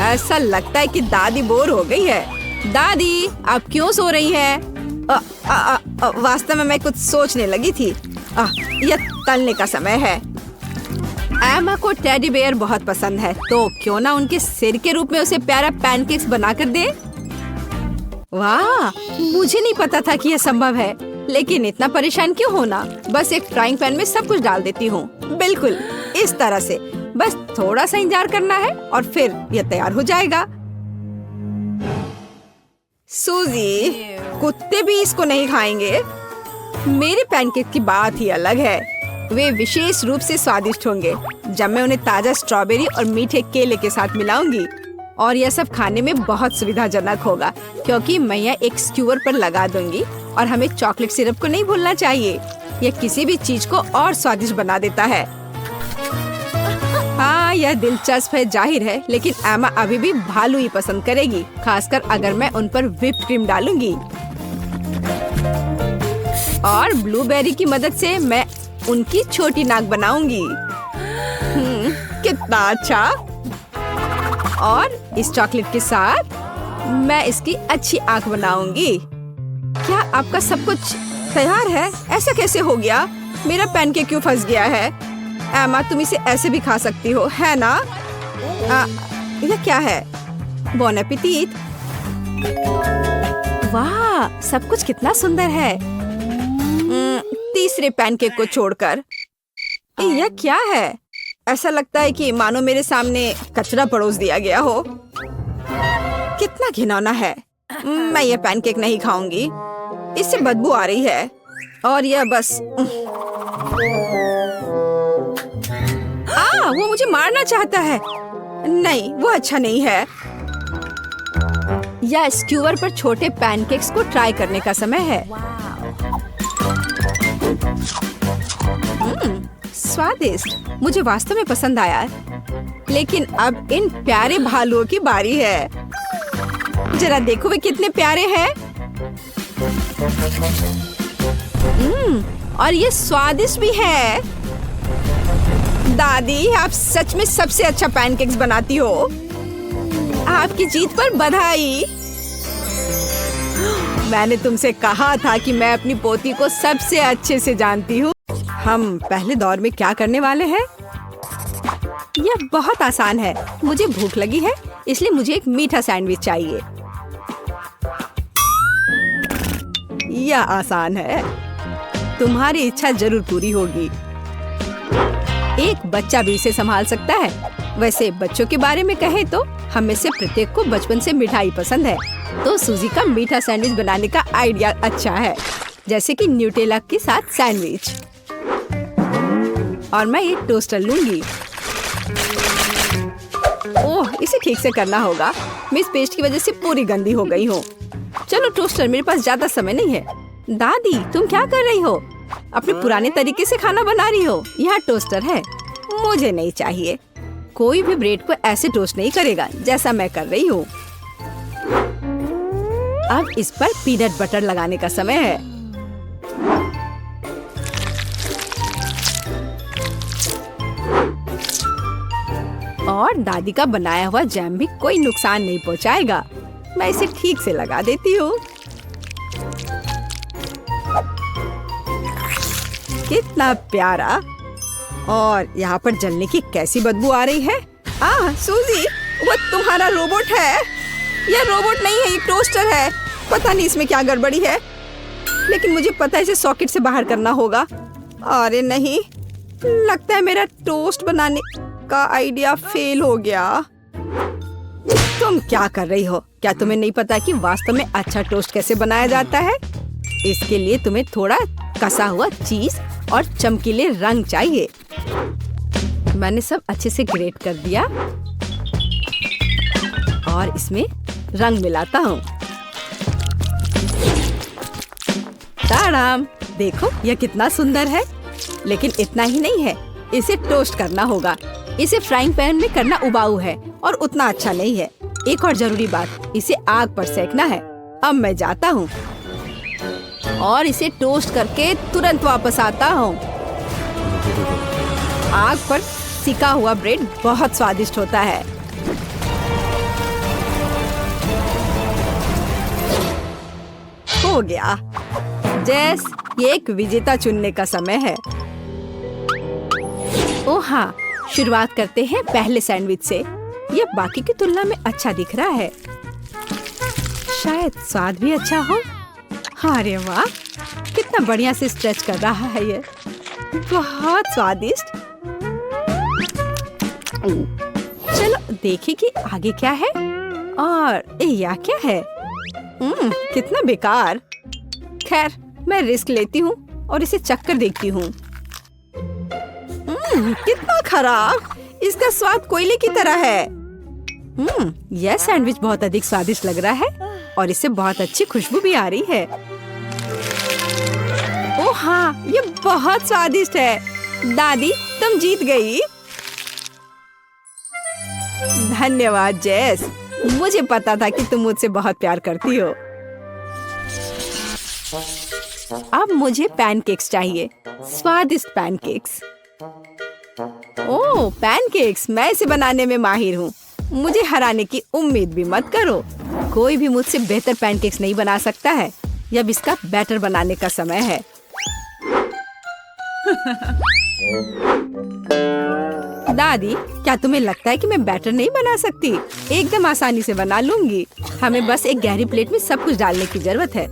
ऐसा लगता है कि दादी बोर हो गई है। दादी, आप क्यों सो रही हैं? वास्तव में मैं कुछ सोचने लगी थी। यह तलने का समय है। एमा को टेडी बेयर बहुत पसंद है, तो क्यों ना उनके सिर के रूप में उसे प्यारा पैनकेक्स बनाकर दे। वाह, मुझे नहीं पता था कि यह संभव है, लेकिन इतना परेशान क्यों होना। बस एक फ्राइंग पैन में सब कुछ डाल देती हूँ। बिल्कुल इस तरह से। बस थोड़ा सा इंतजार करना है और फिर यह तैयार हो जाएगा। सूजी, कुत्ते भी इसको नहीं खाएंगे। मेरे पैनकेक की बात ही अलग है। वे विशेष रूप से स्वादिष्ट होंगे जब मैं उन्हें ताजा स्ट्रॉबेरी और मीठे केले के साथ मिलाऊंगी। और यह सब खाने में बहुत सुविधाजनक होगा, क्योंकि मैं यह एक स्क्यूअर पर लगा दूंगी। और हमें चॉकलेट सिरप को नहीं भूलना चाहिए। यह किसी भी चीज को और स्वादिष्ट बना देता है। हाँ, यह दिलचस्प है जाहिर है, लेकिन एमा अभी भी भालू ही पसंद करेगी, खासकर अगर मैं उन पर व्हिप्ड क्रीम डालूंगी। और ब्लूबेरी की मदद से मैं उनकी छोटी नाक बनाऊंगी। कितना अच्छा। और इस चॉकलेट के साथ मैं इसकी अच्छी आंख बनाऊंगी। क्या आपका सब कुछ तैयार है? ऐसा कैसे हो गया? मेरा पैनकेक क्यों फंस गया है? एमा, तुम इसे ऐसे भी खा सकती हो, है ना? यह क्या है? बॉन एपेटिट। वाह, सब कुछ कितना सुंदर है। तीसरे पैनकेक को छोड़कर। यह क्या है? ऐसा लगता है कि मानो मेरे सामने कचरा परोस दिया गया हो। कितना घिनौना है। मैं यह पैनकेक नहीं खाऊंगी। इससे बदबू आ रही है। और यह बस वो मुझे मारना चाहता है। नहीं, वो अच्छा नहीं है। या स्क्यूअर पर छोटे पैनकेक्स को ट्राई करने का समय है। स्वादिष्ट, मुझे वास्तव में पसंद आया। लेकिन अब इन प्यारे भालुओं की बारी है। जरा देखो वे कितने प्यारे हैं। और ये स्वादिष्ट भी है। दादी, आप सच में सबसे अच्छा पैनकेक्स बनाती हो। आपकी जीत पर बधाई। मैंने तुमसे कहा था कि मैं अपनी पोती को सबसे अच्छे से जानती हूँ। हम पहले दौर में क्या करने वाले हैं? यह बहुत आसान है। मुझे भूख लगी है, इसलिए मुझे एक मीठा सैंडविच चाहिए। यह आसान है। तुम्हारी इच्छा जरूर पूरी होगी। एक बच्चा भी इसे संभाल सकता है। वैसे बच्चों के बारे में कहें तो हम में से प्रत्येक को बचपन से मिठाई पसंद है, तो सूजी का मीठा सैंडविच बनाने का आइडिया अच्छा है, जैसे कि न्यूटेला के साथ सैंडविच। और मैं ये टोस्टर लूंगी। ओह, इसे ठीक से करना होगा। मैं इस पेस्ट की वजह से पूरी गंदी हो गई हूँ। चलो टोस्टर, मेरे पास ज्यादा समय नहीं है। दादी, तुम क्या कर रही हो? अपने पुराने तरीके से खाना बना रही हो। यहाँ टोस्टर है, मुझे नहीं चाहिए। कोई भी ब्रेड को ऐसे टोस्ट नहीं करेगा जैसा मैं कर रही हूँ। अब इस पर पीनट बटर लगाने का समय है। और दादी का बनाया हुआ जैम भी कोई नुकसान नहीं पहुँचाएगा। मैं इसे ठीक से लगा देती हूँ। कितना प्यारा। और यहाँ पर जलने की कैसी बदबू आ रही है। सूजी, वो तुम्हारा रोबोट है। यह रोबोट नहीं है, ये टोस्टर है। पता नहीं इसमें क्या गड़बड़ी है, लेकिन मुझे पता है इसे सॉकेट से बाहर करना होगा। अरे नहीं, लगता है मेरा टोस्ट बनाने का आइडिया फेल हो गया। तुम क्या कर रही हो? क्या तुम्हें नहीं पता कि वास्तव में अच्छा टोस्ट कैसे बनाया जाता है? इसके लिए तुम्हें थोड़ा कसा हुआ चीज और चमकीले रंग चाहिए। मैंने सब अच्छे से ग्रेट कर दिया और इसमें रंग मिलाता हूँ। ताड़ाम, देखो यह कितना सुंदर है। लेकिन इतना ही नहीं है, इसे टोस्ट करना होगा। इसे फ्राइंग पैन में करना उबाऊ है और उतना अच्छा नहीं है। एक और जरूरी बात, इसे आग पर सेकना है। अब मैं जाता हूँ और इसे टोस्ट करके तुरंत वापस आता हूँ। आग पर सिका हुआ ब्रेड बहुत स्वादिष्ट होता है। हो गया। जेस, ये एक विजेता चुनने का समय है। ओह हाँ, शुरुआत करते हैं पहले सैंडविच से। यह बाकी की तुलना में अच्छा दिख रहा है। शायद स्वाद भी अच्छा हो। अरे वाह, कितना बढ़िया से स्ट्रेच कर रहा है ये। बहुत स्वादिष्ट। चलो देखें कि आगे क्या है। और यह क्या है? कितना बेकार। खैर, मैं रिस्क लेती हूँ और इसे चक्कर देखती हूँ। कितना खराब। इसका स्वाद कोयले की तरह है। यह सैंडविच बहुत अधिक स्वादिष्ट लग रहा है और इससे बहुत अच्छी खुशबू भी आ रही है। ओह हाँ, ये बहुत स्वादिष्ट है। दादी, तुम जीत गई। धन्यवाद जेस, मुझे पता था कि तुम मुझसे बहुत प्यार करती हो। अब मुझे पैनकेक्स चाहिए, स्वादिष्ट पैनकेक्स। ओह पैनकेक्स, मैं इसे बनाने में माहिर हूँ। मुझे हराने की उम्मीद भी मत करो। कोई भी मुझसे बेहतर पैनकेक्स नहीं बना सकता है। अब इसका बैटर बनाने का समय है। दादी, क्या तुम्हें लगता है कि मैं बैटर नहीं बना सकती? एकदम आसानी से बना लूंगी। हमें बस एक गहरी प्लेट में सब कुछ डालने की जरूरत है।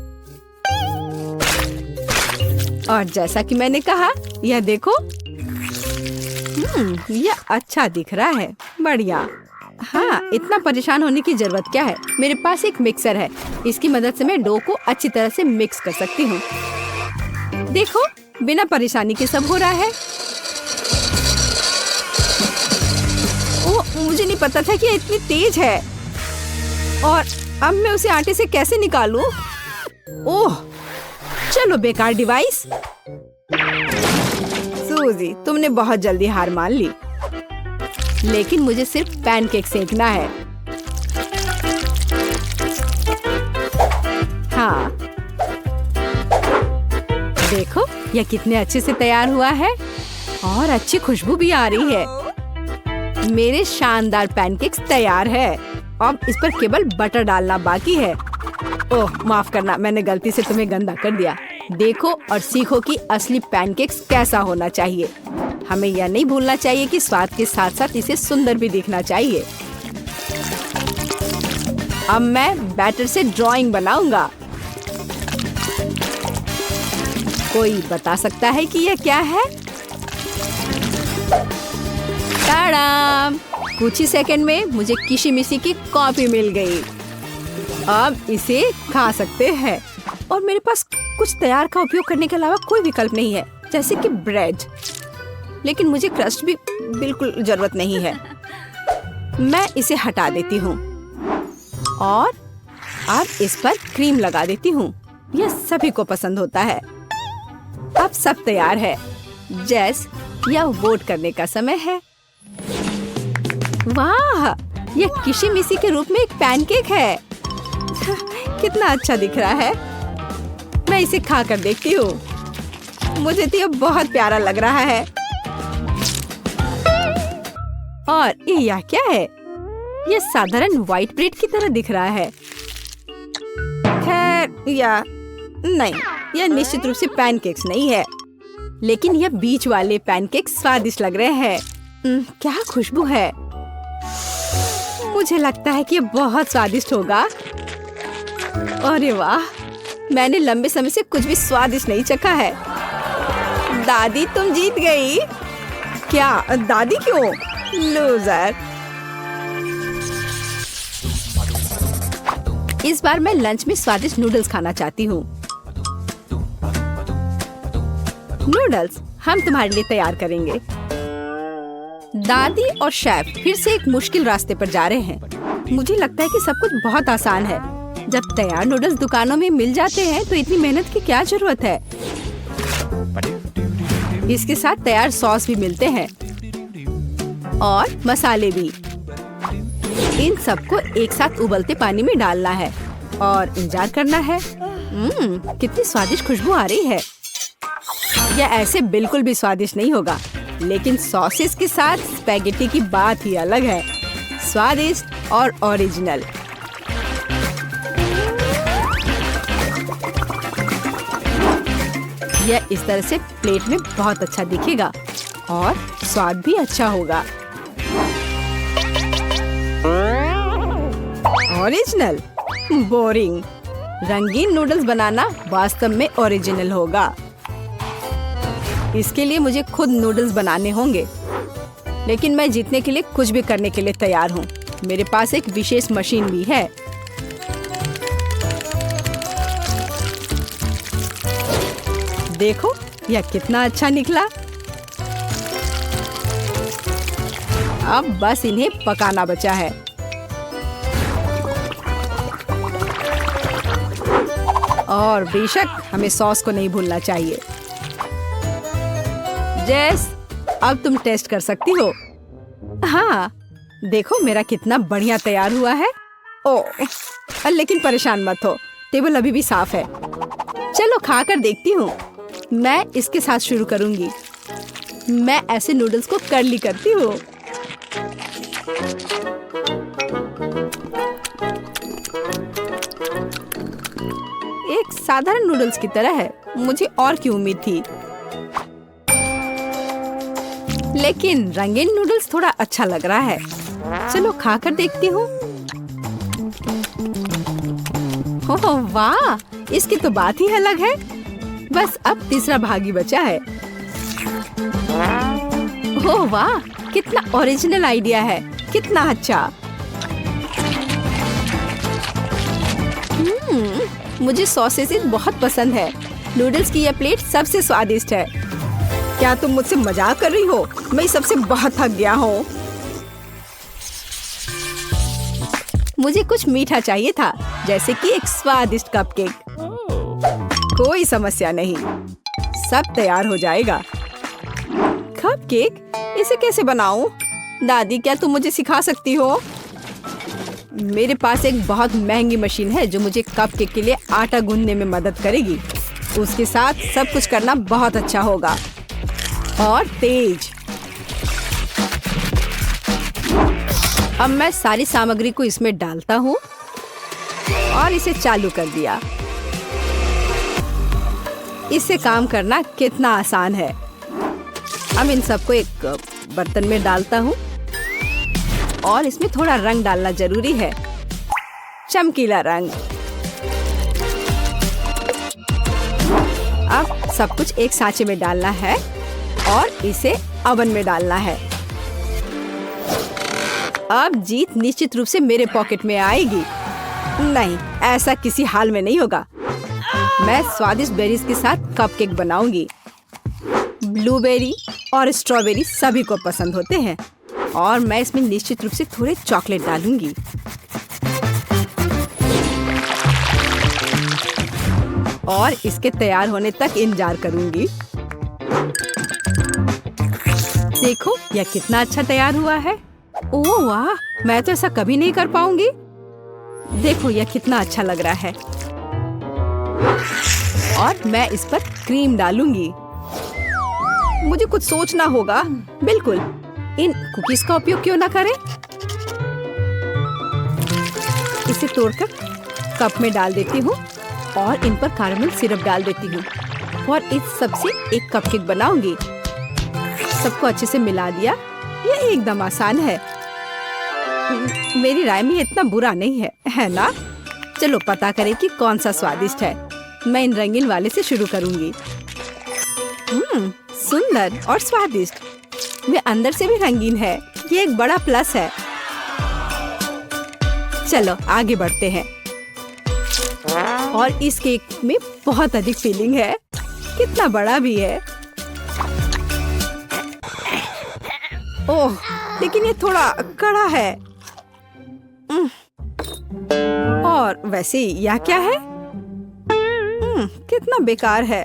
और जैसा कि मैंने कहा, यह देखो। यह अच्छा दिख रहा है। बढ़िया। हाँ, इतना परेशान होने की जरूरत क्या है? मेरे पास एक मिक्सर है। इसकी मदद से मैं डो को अच्छी तरह से मिक्स कर सकती हूँ। देखो, बिना परेशानी के सब हो रहा है। ओह, मुझे नहीं पता था कि यह इतनी तेज है। और अब मैं उसे आटे से कैसे निकालूं? ओह, चलो बेकार डिवाइस। सूजी, तुमने बहुत जल्दी हार मान ली। लेकिन मुझे सिर्फ पैनकेक सेकना है। हाँ, देखो यह कितने अच्छे से तैयार हुआ है और अच्छी खुशबू भी आ रही है। मेरे शानदार पैनकेक्स तैयार है। अब इस पर केवल बटर डालना बाकी है। ओह माफ करना, मैंने गलती से तुम्हें गंदा कर दिया। देखो और सीखो कि असली पैनकेक्स कैसा होना चाहिए। हमें यह नहीं भूलना चाहिए कि स्वाद के साथ साथ इसे सुंदर भी दिखना चाहिए। अब मैं बैटर से ड्राइंग बनाऊंगा। कोई बता सकता है कि यह क्या है? टाडाम! कुछ ही सेकंड में मुझे किशिमिशी की कॉफी मिल गई। अब इसे खा सकते हैं और मेरे पास कुछ तैयार का उपयोग करने के अलावा कोई विकल्प नहीं है, जैसे कि ब्रेड। लेकिन मुझे क्रस्ट भी बिल्कुल जरूरत नहीं है। मैं इसे हटा देती हूँ और अब इस पर क्रीम लगा देती हूँ। यह सभी को पसंद होता है। अब सब तैयार है। जेस, यह वोट करने का समय है। वाह, यह किशिमिशी के रूप में एक पैनकेक है। कितना अच्छा दिख रहा है। मैं इसे खा कर देखती हूँ। मुझे तो यह बहुत प्यारा लग रहा है। और यह क्या है? यह साधारण व्हाइट ब्रेड की तरह दिख रहा है। खैर, या नहीं, यह निश्चित रूप से पैनकेक्स नहीं है, लेकिन यह बीच वाले पैनकेक स्वादिष्ट लग रहे हैं। क्या खुशबू है। मुझे लगता है कि यह बहुत स्वादिष्ट होगा। अरे वाह, मैंने लंबे समय से कुछ भी स्वादिष्ट नहीं चखा है। दादी, तुम जीत गई। क्या? दादी क्यों? लूजर। इस बार मैं लंच में स्वादिष्ट नूडल्स खाना चाहती हूँ। नूडल्स हम तुम्हारे लिए तैयार करेंगे। दादी और शेफ फिर से एक मुश्किल रास्ते पर जा रहे हैं। मुझे लगता है कि सब कुछ बहुत आसान है। जब तैयार नूडल्स दुकानों में मिल जाते हैं तो इतनी मेहनत की क्या जरूरत है। इसके साथ तैयार सॉस भी मिलते हैं और मसाले भी। इन सबको एक साथ उबलते पानी में डालना है और इंतजार करना है। कितनी स्वादिष्ट खुशबू आ रही है। यह ऐसे बिल्कुल भी स्वादिष्ट नहीं होगा, लेकिन सॉसेस के साथ स्पैगेटी की बात ही अलग है। स्वादिष्ट और ओरिजिनल। यह इस तरह से प्लेट में बहुत अच्छा दिखेगा और स्वाद भी अच्छा होगा। ओरिजिनल? बोरिंग। रंगीन नूडल्स बनाना वास्तव में ओरिजिनल होगा। इसके लिए मुझे खुद नूडल्स बनाने होंगे, लेकिन मैं जीतने के लिए कुछ भी करने के लिए तैयार हूँ। मेरे पास एक विशेष मशीन भी है। देखो, यह कितना अच्छा निकला। अब बस इन्हें पकाना बचा है। और बेशक हमें सॉस को नहीं भूलना चाहिए। जेस, अब तुम टेस्ट कर सकती हो। हाँ, देखो मेरा कितना बढ़िया तैयार हुआ है। ओह, लेकिन परेशान मत हो, टेबल अभी भी साफ है। चलो खा कर देखती हूँ। मैं इसके साथ शुरू करूंगी। मैं ऐसे नूडल्स को कर्ली करती हूँ। एक साधारण नूडल्स की तरह है। मुझे और की उम्मीद थी, लेकिन रंगीन नूडल्स थोड़ा अच्छा लग रहा है। चलो खा कर देखती हूँ। ओह वाह, इसकी तो बात ही अलग है। बस अब तीसरा भाग ही बचा है। ओह वाह, कितना ओरिजिनल आइडिया है। कितना अच्छा। मुझे सॉसेस बहुत पसंद है। नूडल्स की यह प्लेट सबसे स्वादिष्ट है। क्या तुम मुझसे मजाक कर रही हो? मैं सबसे बहुत थक गया हूँ। मुझे कुछ मीठा चाहिए था, जैसे कि एक स्वादिष्ट कपकेक। कोई समस्या नहीं, सब तैयार हो जाएगा। कपकेक? इसे कैसे बनाऊं? दादी, क्या तुम मुझे सिखा सकती हो? मेरे पास एक बहुत महंगी मशीन है जो मुझे कपकेक के लिए आटा गूंदने में मदद करेगी। उसके साथ सब कुछ करना बहुत अच्छा होगा और तेज। अब मैं सारी सामग्री को इसमें डालता हूँ और इसे चालू कर दिया। इससे काम करना कितना आसान है। अब इन सबको एक बर्तन में डालता हूँ और इसमें थोड़ा रंग डालना जरूरी है, चमकीला रंग। अब सब कुछ एक सांचे में डालना है और इसे ओवन में डालना है। अब जीत निश्चित रूप से मेरे पॉकेट में आएगी। नहीं, ऐसा किसी हाल में नहीं होगा। मैं स्वादिष्ट बेरीज के साथ कपकेक बनाऊंगी। ब्लूबेरी और स्ट्रॉबेरी सभी को पसंद होते हैं और मैं इसमें निश्चित रूप से थोड़े चॉकलेट डालूंगी। और इसके तैयार होने तक इंतजार करूंगी। देखो यह कितना अच्छा तैयार हुआ है। ओह वाह, मैं तो ऐसा कभी नहीं कर पाऊंगी। देखो यह कितना अच्छा लग रहा है। और मैं इस पर क्रीम डालूंगी। मुझे कुछ सोचना होगा। बिल्कुल, इन कुकीज का उपयोग क्यों ना करें। इसे तोड़कर कप में डाल देती हूँ और इन पर कैरेमल सिरप डाल देती हूँ और इस सब से एक कपकेक बनाऊंगी। सबको अच्छे से मिला दिया। यह एकदम आसान है। मेरी राय में इतना बुरा नहीं है ना? चलो पता करें कि कौन सा स्वादिष्ट है। मैं इन रंगीन वाले से शुरू करूंगी। सुंदर और स्वादिष्ट। वे अंदर से भी रंगीन है। ये एक बड़ा प्लस है। चलो आगे बढ़ते हैं। और इस केक में बहुत अधिक फिलिंग है। कितना बड़ा भी है। ओह, लेकिन ये थोड़ा कड़ा है। और वैसे यह क्या है? कितना बेकार है।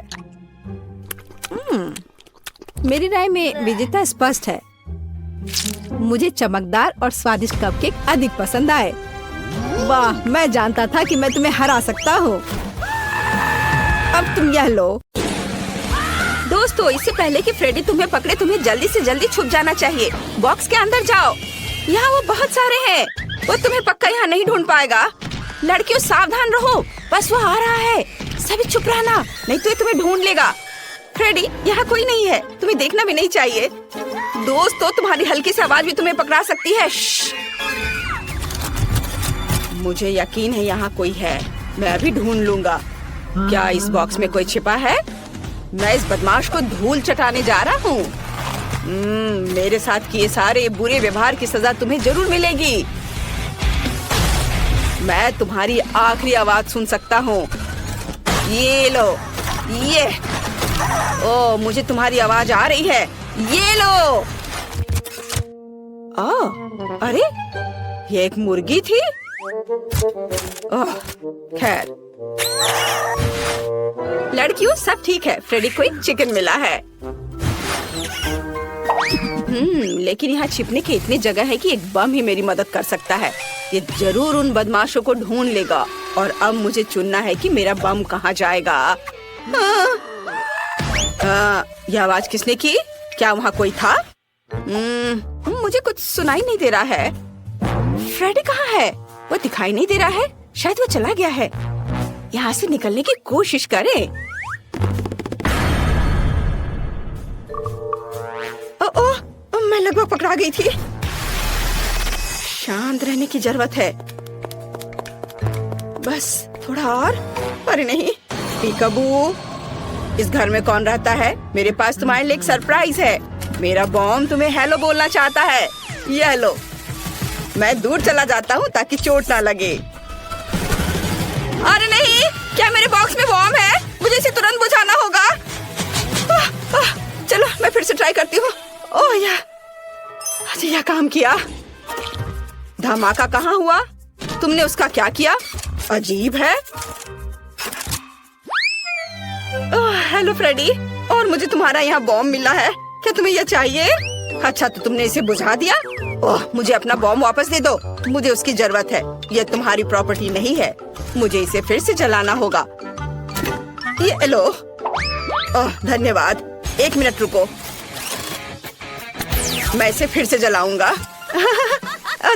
मेरी राय में विजेता स्पष्ट है। मुझे चमकदार और स्वादिष्ट कपकेक अधिक पसंद आए। वाह, मैं जानता था कि मैं तुम्हें हरा सकता हूँ। अब तुम यह लो। दोस्तों, इससे पहले कि फ्रेडी तुम्हें पकड़े, तुम्हें जल्दी से जल्दी छुप जाना चाहिए। बॉक्स के अंदर जाओ। यहाँ वो बहुत सारे हैं। वो तुम्हें पक्का यहाँ नहीं ढूंढ पाएगा। लड़कियों सावधान रहो, बस वो आ रहा है। सभी चुप रहना, नहीं तो ये तुम्हें ढूंढ लेगा। फ्रेडी, यहाँ कोई नहीं है। तुम्हें देखना भी नहीं चाहिए। दोस्तों, तुम्हारी हल्की सी आवाज भी तुम्हें पकड़ा सकती है। मुझे यकीन है यहाँ कोई है। मैं अभी ढूंढ लूंगा। क्या इस बॉक्स में कोई छिपा है? मैं इस बदमाश को धूल चटाने जा रहा हूँ। मेरे साथ किए सारे बुरे व्यवहार की सजा तुम्हें जरूर मिलेगी। मैं तुम्हारी आखिरी आवाज सुन सकता हूँ। ये लो, ये। ओ, मुझे तुम्हारी आवाज आ रही है। ये लो। अरे, ये एक मुर्गी थी। खैर, लड़कियों सब ठीक है। फ्रेडी को एक चिकन मिला है। लेकिन यहाँ छिपने की इतनी जगह है कि एक बम ही मेरी मदद कर सकता है। ये जरूर उन बदमाशों को ढूंढ लेगा। और अब मुझे चुनना है कि मेरा बम कहाँ जाएगा। यह आवाज किसने की? क्या वहाँ कोई था? मुझे कुछ सुनाई नहीं दे रहा है। फ्रेडी कहाँ है? वो दिखाई नहीं दे रहा है। शायद वो चला गया है। यहाँ से निकलने की कोशिश करें। मैं लगभग पकड़ा गई थी। शांत रहने की जरूरत है। बस थोड़ा और। अरे नहीं, पीकाबू, इस घर में कौन रहता है? मेरे पास तुम्हारे लिए एक सरप्राइज है। मेरा बॉम तुम्हें हेलो बोलना चाहता है। यह लो। मैं दूर चला जाता हूँ ताकि चोट ना लगे। अरे नहीं, क्या मेरे बॉक्स में बॉम्ब है? मुझे इसे तुरंत बुझाना होगा। चलो मैं फिर से ट्राई करती हूँ। ओह यह काम किया। धमाका कहाँ हुआ? तुमने उसका क्या किया? अजीब है। हेलो फ्रेडी, और मुझे तुम्हारा यहाँ बॉम्ब मिला है। क्या तुम्हें यह चाहिए? अच्छा, तो तुमने इसे बुझा दिया। ओह, मुझे अपना बॉम्ब वापस दे दो। मुझे उसकी जरूरत है। यह तुम्हारी प्रॉपर्टी नहीं है। मुझे इसे फिर से जलाना होगा। ये लो। ओह, धन्यवाद। 1 मिनट रुको, मैं इसे फिर से जलाऊंगा।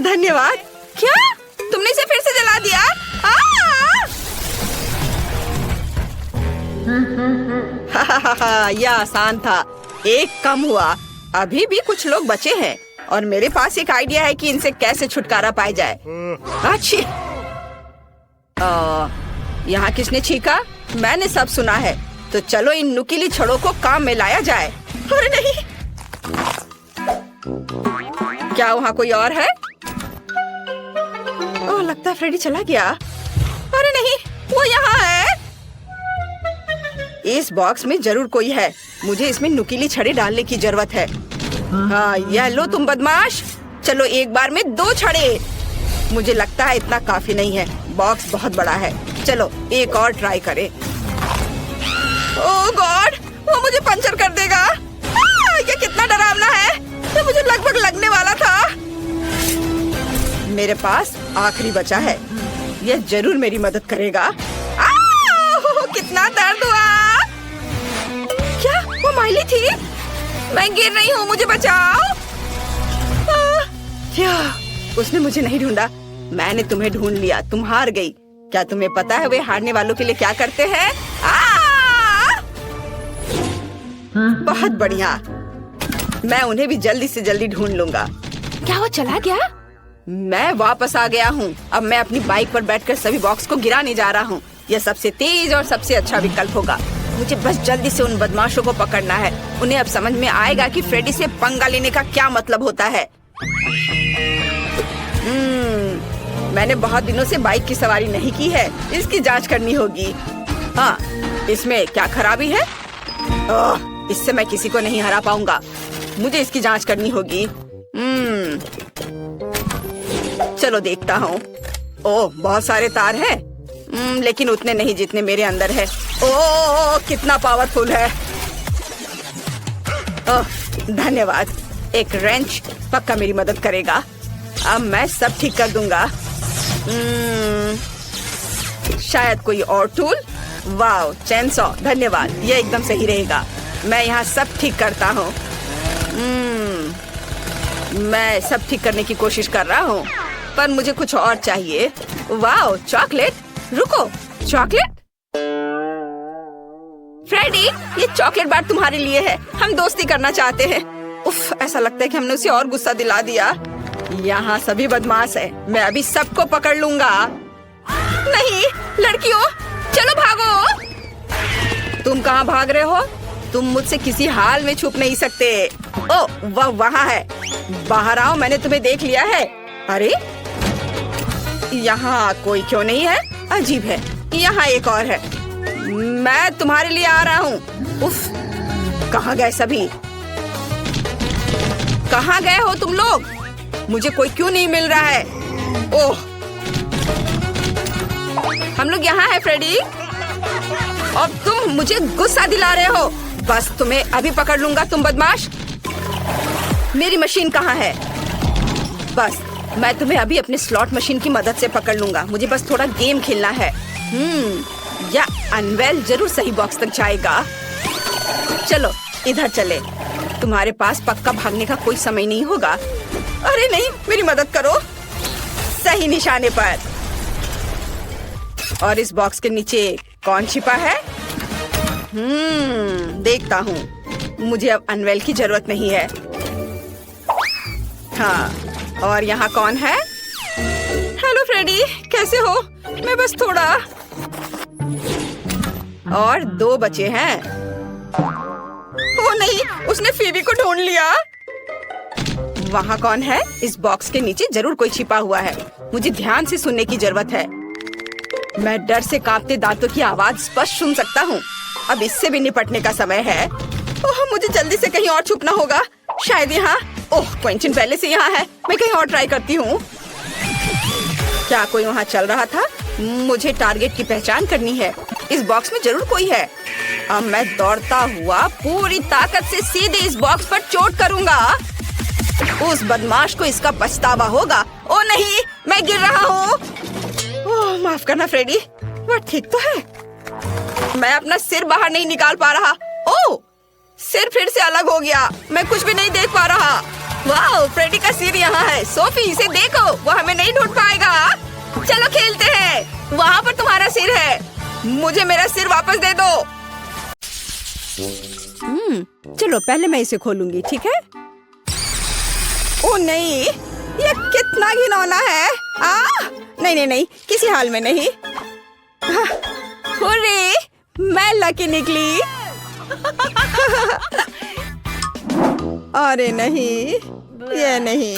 धन्यवाद। क्या तुमने इसे फिर से जला दिया? यह आसान था। एक कम हुआ। अभी भी कुछ लोग बचे हैं और मेरे पास एक आइडिया है कि इनसे कैसे छुटकारा पाया जाए। अच्छी। यहाँ किसने छींका? मैंने सब सुना है। तो चलो इन नुकीली छड़ों को काम में लाया जाए। अरे नहीं, क्या वहाँ कोई और है? ओह, लगता है फ्रेडी चला गया। अरे नहीं, वो यहाँ है। इस बॉक्स में जरूर कोई है। मुझे इसमें नुकीली छड़ी डालने की जरूरत है। हाँ, यह लो तुम बदमाश। चलो एक बार में 2 छड़े। मुझे लगता है इतना काफी नहीं है। बॉक्स बहुत बड़ा है। चलो एक और ट्राई करें। ओह गॉड, वो मुझे पंचर कर देगा। ये कितना डरावना है। ये मुझे लगभग लगने वाला था। मेरे पास आखिरी बचा है। यह जरूर मेरी मदद करेगा। कितना दर्द हुआ। क्या वो माइली थी? मैं गिर रही हूँ, मुझे बचाओ। क्या उसने मुझे नहीं ढूंढा? मैंने तुम्हें ढूंढ लिया। तुम हार गई। क्या तुम्हें पता है वे हारने वालों के लिए क्या करते हैं? बहुत बढ़िया। मैं उन्हें भी जल्दी से जल्दी ढूंढ लूंगा। क्या वो चला गया? मैं वापस आ गया हूँ। अब मैं अपनी बाइक पर बैठकर सभी बॉक्स को गिराने जा रहा हूँ। यह सबसे तेज और सबसे अच्छा विकल्प होगा। मुझे बस जल्दी से उन बदमाशों को पकड़ना है। उन्हें अब समझ में आएगा कि फ्रेडी से पंगा लेने का क्या मतलब होता है। मैंने बहुत दिनों से बाइक की सवारी नहीं की है। इसकी जांच करनी होगी। हाँ, इसमें क्या खराबी है? इससे मैं किसी को नहीं हरा पाऊंगा। मुझे इसकी जांच करनी होगी। चलो देखता हूँ। ओह, बहुत सारे तार हैं। लेकिन उतने नहीं जितने मेरे अंदर है। ओह, कितना पावरफुल है। ओह, धन्यवाद। एक रेंच पक्का मेरी मदद करेगा। अब मैं सब ठीक कर दूंगा। शायद कोई और टूल। वाओ, चेनसॉ, धन्यवाद। ये एकदम सही रहेगा। मैं यहाँ सब ठीक करता हूँ। मैं सब ठीक करने की कोशिश कर रहा हूँ, पर मुझे कुछ और चाहिए। Wow, chocolate. रुको, चॉकलेट? फ्रेडी, ये चॉकलेट बार तुम्हारे लिए है। हम दोस्ती करना चाहते हैं। उफ, ऐसा लगता है कि हमने उसे और गुस्सा दिला दिया। यहाँ सभी बदमाश है। मैं अभी सबको पकड़ लूंगा। नहीं, लड़कियों, चलो भागो। तुम कहाँ भाग रहे हो? तुम मुझसे किसी हाल में छुप नहीं सकते। ओह, वह वहाँ है। बाहर आओ, मैंने तुम्हें देख लिया है। अरे, यहाँ कोई क्यों नहीं है? अजीब है। यहाँ एक और है। मैं तुम्हारे लिए आ रहा हूँ। उफ, कहाँ गए सभी? कहाँ गए हो तुम लोग? मुझे कोई क्यों नहीं मिल रहा है? ओह, हम लोग यहाँ है फ्रेडी। और तुम मुझे गुस्सा दिला रहे हो। बस तुम्हें अभी पकड़ लूंगा, तुम बदमाश। मेरी मशीन कहाँ है? बस मैं तुम्हें अभी अपने स्लॉट मशीन की मदद से पकड़ लूंगा। मुझे बस थोड़ा गेम खेलना है। या अनवेल जरूर सही बॉक्स तक जाएगा। चलो इधर चले। तुम्हारे पास पक्का भागने का कोई समय नहीं होगा। अरे नहीं, मेरी मदद करो। सही निशाने पर। और इस बॉक्स के नीचे कौन छिपा है? देखता हूँ। मुझे अब अनवेल की जरूरत नहीं है। हाँ, और यहाँ कौन है? हेलो फ्रेडी, कैसे हो? मैं बस थोड़ा। और 2 बचे हैं। ओ नहीं, उसने फीबी को ढूंढ लिया। वहाँ कौन है? इस बॉक्स के नीचे जरूर कोई छिपा हुआ है। मुझे ध्यान से सुनने की जरूरत है। मैं डर से कांपते दांतों की आवाज स्पष्ट सुन सकता हूँ। अब इससे भी निपटने का समय है। ओह, मुझे जल्दी से कहीं और छुपना होगा। शायद यहाँ। ओह, क्विंटन पहले से यहाँ है। मैं कहीं और ट्राई करती हूँ। क्या कोई वहाँ चल रहा था? मुझे टारगेट की पहचान करनी है। इस बॉक्स में जरूर कोई है। अब मैं दौड़ता हुआ पूरी ताकत से सीधे इस बॉक्स पर चोट करूंगा। उस बदमाश को इसका पछतावा होगा। ओ नहीं, मैं गिर रहा हूँ। ओह, माफ करना फ्रेडी। वह ठीक तो है। मैं अपना सिर बाहर नहीं निकाल पा रहा। ओह, सिर फिर से अलग हो गया। मैं कुछ भी नहीं देख पा रहा। वाह, फ्रेडी का सिर यहाँ है। सोफी, इसे देखो, वो हमें नहीं ढूंढ पाएगा। चलो खेलते हैं। वहाँ पर तुम्हारा सिर है। मुझे मेरा सिर वापस दे दो। चलो पहले मैं इसे खोलूंगी, ठीक है? ओ नहीं, ये कितना घिनौना है। नहीं नहीं नहीं, किसी हाल में नहीं। हुर्रे, मैं लकी निकली। अरे नहीं, ये नहीं।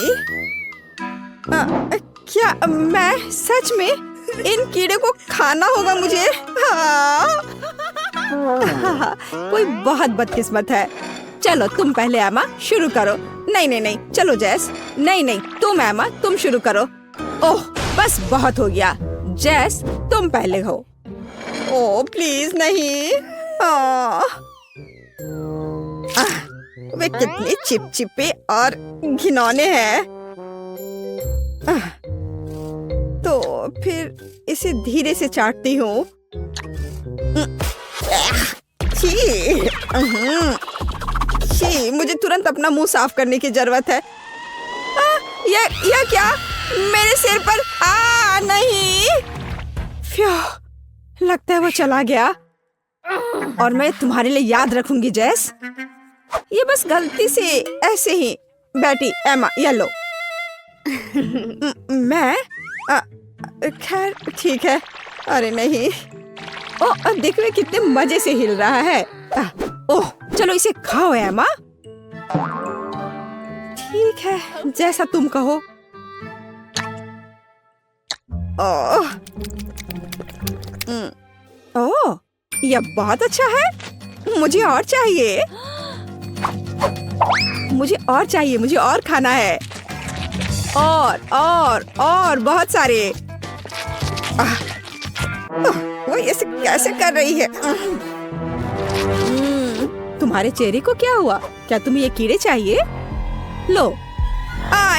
क्या मैं सच में इन कीड़े को खाना होगा मुझे? हाँ। कोई बहुत बदकिस्मत है। चलो तुम पहले एमा शुरू करो। नहीं नहीं नहीं, चलो जैस। नहीं नहीं, तुम एमा, तुम शुरू करो। ओह बस बहुत हो गया। जैस तुम पहले हो। ओह प्लीज नहीं। वे कितने चिपचिपे और घिनौने हैं। तो फिर इसे धीरे से चाटती हूँ। छी, मुझे तुरंत अपना मुंह साफ करने की जरूरत है। यह क्या? मेरे सिर पर नहीं। फ्यू, लगता है वो चला गया। और मैं तुम्हारे लिए याद रखूंगी जैस। ये बस गलती से ऐसे ही बैठी। एमा ये लो। मैं खैर ठीक है। अरे नहीं। ओह देख वे कितने मजे से हिल रहा है। ओह चलो इसे खाओ एमा। ठीक है, जैसा तुम कहो। ओह यह बहुत अच्छा है। मुझे और चाहिए। मुझे और खाना है। और बहुत सारे। वो ऐसे कैसे कर रही है? तुम्हारे चेहरे को क्या हुआ? क्या तुम्हें ये कीड़े चाहिए? लो।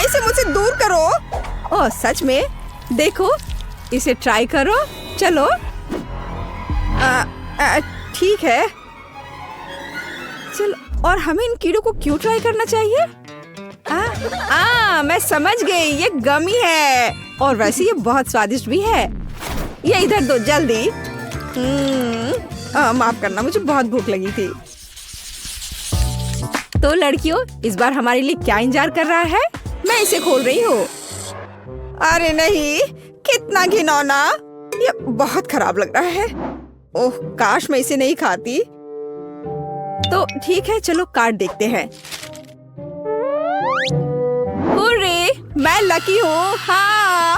इसे मुझसे दूर करो। ओह सच में? देखो, इसे ट्राई करो। चलो। ठीक है। चलो, और हमें इन कीड़ों को क्यों ट्राई करना चाहिए? मैं समझ गई, ये गमी है। और वैसे ये बहुत स्वादिष्ट भी है। ये इधर दो जल्दी। माफ करना, मुझे बहुत भूख लगी थी। तो लड़कियों, इस बार हमारे लिए क्या इंतजार कर रहा है? मैं इसे खोल रही हूँ। अरे नहीं, कितना घिनौना। ये बहुत खराब लग रहा है। ओह काश मैं इसे नहीं खाती। तो ठीक है, चलो कार्ड देखते हैं। हुर्रे, मैं लकी हूँ। हाँ।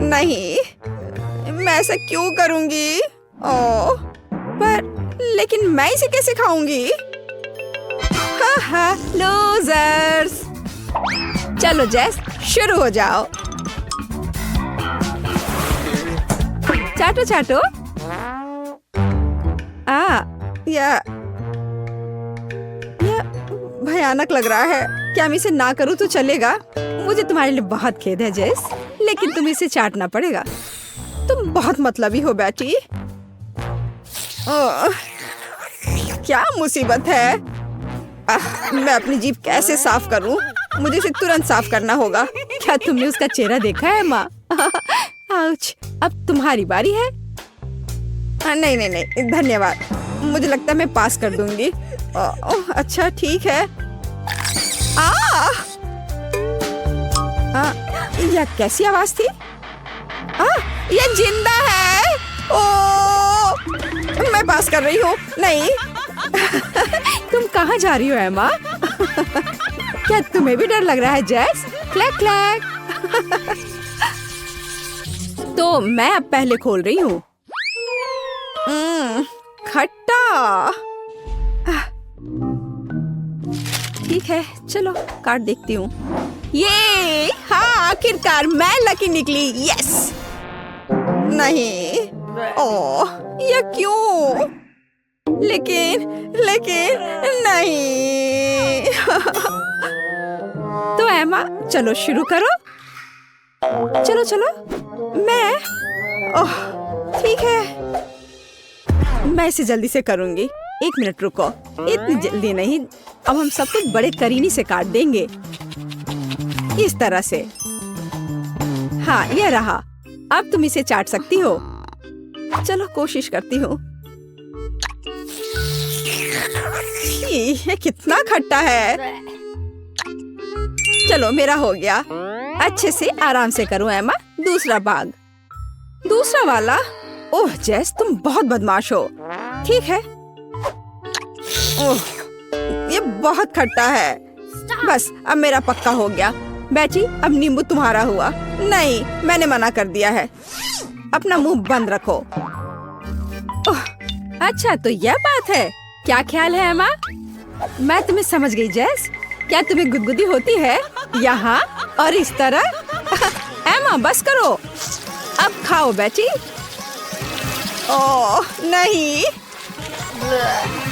नहीं, मैं ऐसा क्यों करूँगी? पर लेकिन मैं इसे कैसे खाऊंगी? लूजर्स। चलो जैस, शुरू हो जाओ। चाटो। यह भयानक लग रहा है। क्या मैं इसे ना करूँ तो चलेगा? मुझे तुम्हारे लिए बहुत खेद है जैस, लेकिन तुम्हें इसे चाटना पड़ेगा। तुम बहुत मतलबी हो बेटी। क्या मुसीबत है। मैं अपनी जीभ कैसे साफ करूं? मुझे इसे तुरंत साफ करना होगा। क्या तुमने उसका चेहरा देखा है माँ? आउच, अब तुम्हारी बारी है। नहीं, धन्यवाद। मुझे लगता है मैं पास कर दूंगी। अच्छा ठीक है। यह कैसी आवाज थी? यह जिंदा है। मैं पास कर रही हूँ। नहीं। तुम कहाँ जा रही हो एमा? क्या तुम्हें भी डर लग रहा है जैस? Clack clack. तो मैं अब पहले खोल रही हूँ। खट्टा। ठीक है, चलो कार्ड देखती हूँ। ये आखिरकार मैं लकी निकली। यस। नहीं। यह क्यों? लेकिन नहीं। तो एमा, चलो शुरू करो। चलो। मैं ठीक है, मैं इसे जल्दी से करूंगी। 1 मिनट रुको। इतनी जल्दी नहीं। अब हम सब कुछ बड़े करीनी से काट देंगे। इस तरह से। हाँ, यह रहा। अब तुम इसे चाट सकती हो। चलो कोशिश करती हूँ। ये कितना खट्टा है। चलो मेरा हो गया। अच्छे से आराम से करो एमा। दूसरा भाग। दूसरा वाला। ओह जैस, तुम बहुत बदमाश हो। ठीक है। ओह, ये बहुत खट्टा है। बस अब मेरा पक्का हो गया। बेटी, अब नींबू तुम्हारा हुआ। नहीं, मैंने मना कर दिया है। अपना मुंह बंद रखो। ओह, अच्छा तो यह बात है। क्या ख्याल है एमा? मैं तुम्हें समझ गई जेस। क्या तुम्हें गुदगुदी होती है यहाँ और इस तरह? एमा बस करो, अब खाओ बेटी। ओह नहीं,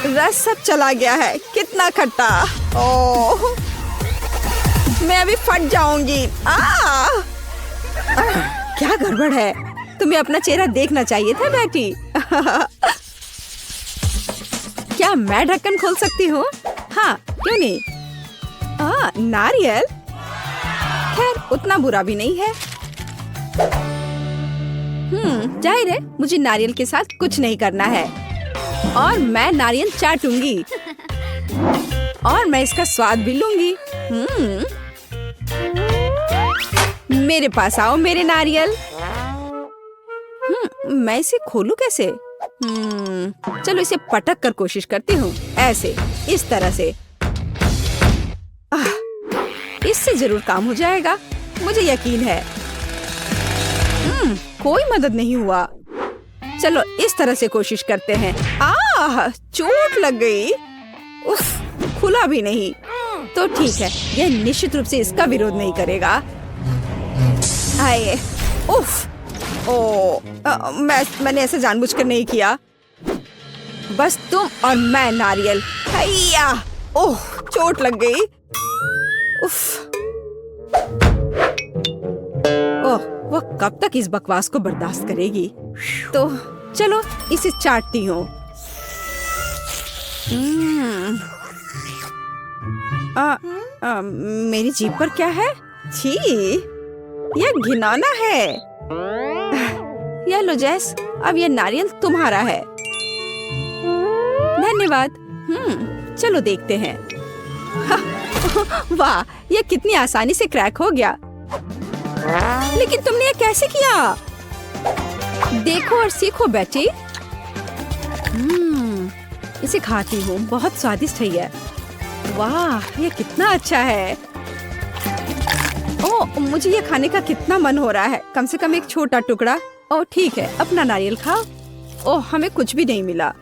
रस सब चला गया है। कितना खट्टा। ओह, मैं अभी फट जाऊंगी। क्या गड़बड़ है? तुम्हें अपना चेहरा देखना चाहिए था बेटी। क्या मैं ढक्कन खोल सकती हूँ? हाँ, क्यों नहीं? नारियल। खैर, उतना बुरा भी नहीं है। जाहिर है मुझे नारियल के साथ कुछ नहीं करना है और मैं नारियल चाटूंगी और मैं इसका स्वाद भी लूंगी। मेरे पास आओ मेरे नारियल। मैं इसे खोलूं कैसे? चलो इसे पटक कर कोशिश करती हूँ। ऐसे, इस तरह से। इससे जरूर काम हो जाएगा, मुझे यकीन है। कोई मदद नहीं हुआ। चलो इस तरह से कोशिश करते हैं। चोट लग गई। उफ, खुला भी नहीं। तो ठीक है, यह निश्चित रूप से इसका विरोध नहीं करेगा। आए, उफ, मैंने ऐसे जानबूझकर नहीं किया। बस तुम और मैं नारियल। हैया, ओह, चोट लग गई। उफ, ओह, वो कब तक इस बकवास को बर्दाश्त करेगी? तो चलो इसे चाटती हूँ। मेरी जीभ पर क्या है? छी, यह घिनौना है। यह लो जेस, अब यह नारियल तुम्हारा है। धन्यवाद। चलो देखते हैं। वाह, यह कितनी आसानी से क्रैक हो गया। लेकिन तुमने ये कैसे किया? देखो और सीखो बेटी। इसे खाती हूँ, बहुत स्वादिष्ट है यह। वाह, ये कितना अच्छा है। ओह, मुझे ये खाने का कितना मन हो रहा है। कम से कम एक छोटा टुकड़ा। ओह ठीक है, अपना नारियल खाओ। ओह, हमें कुछ भी नहीं मिला।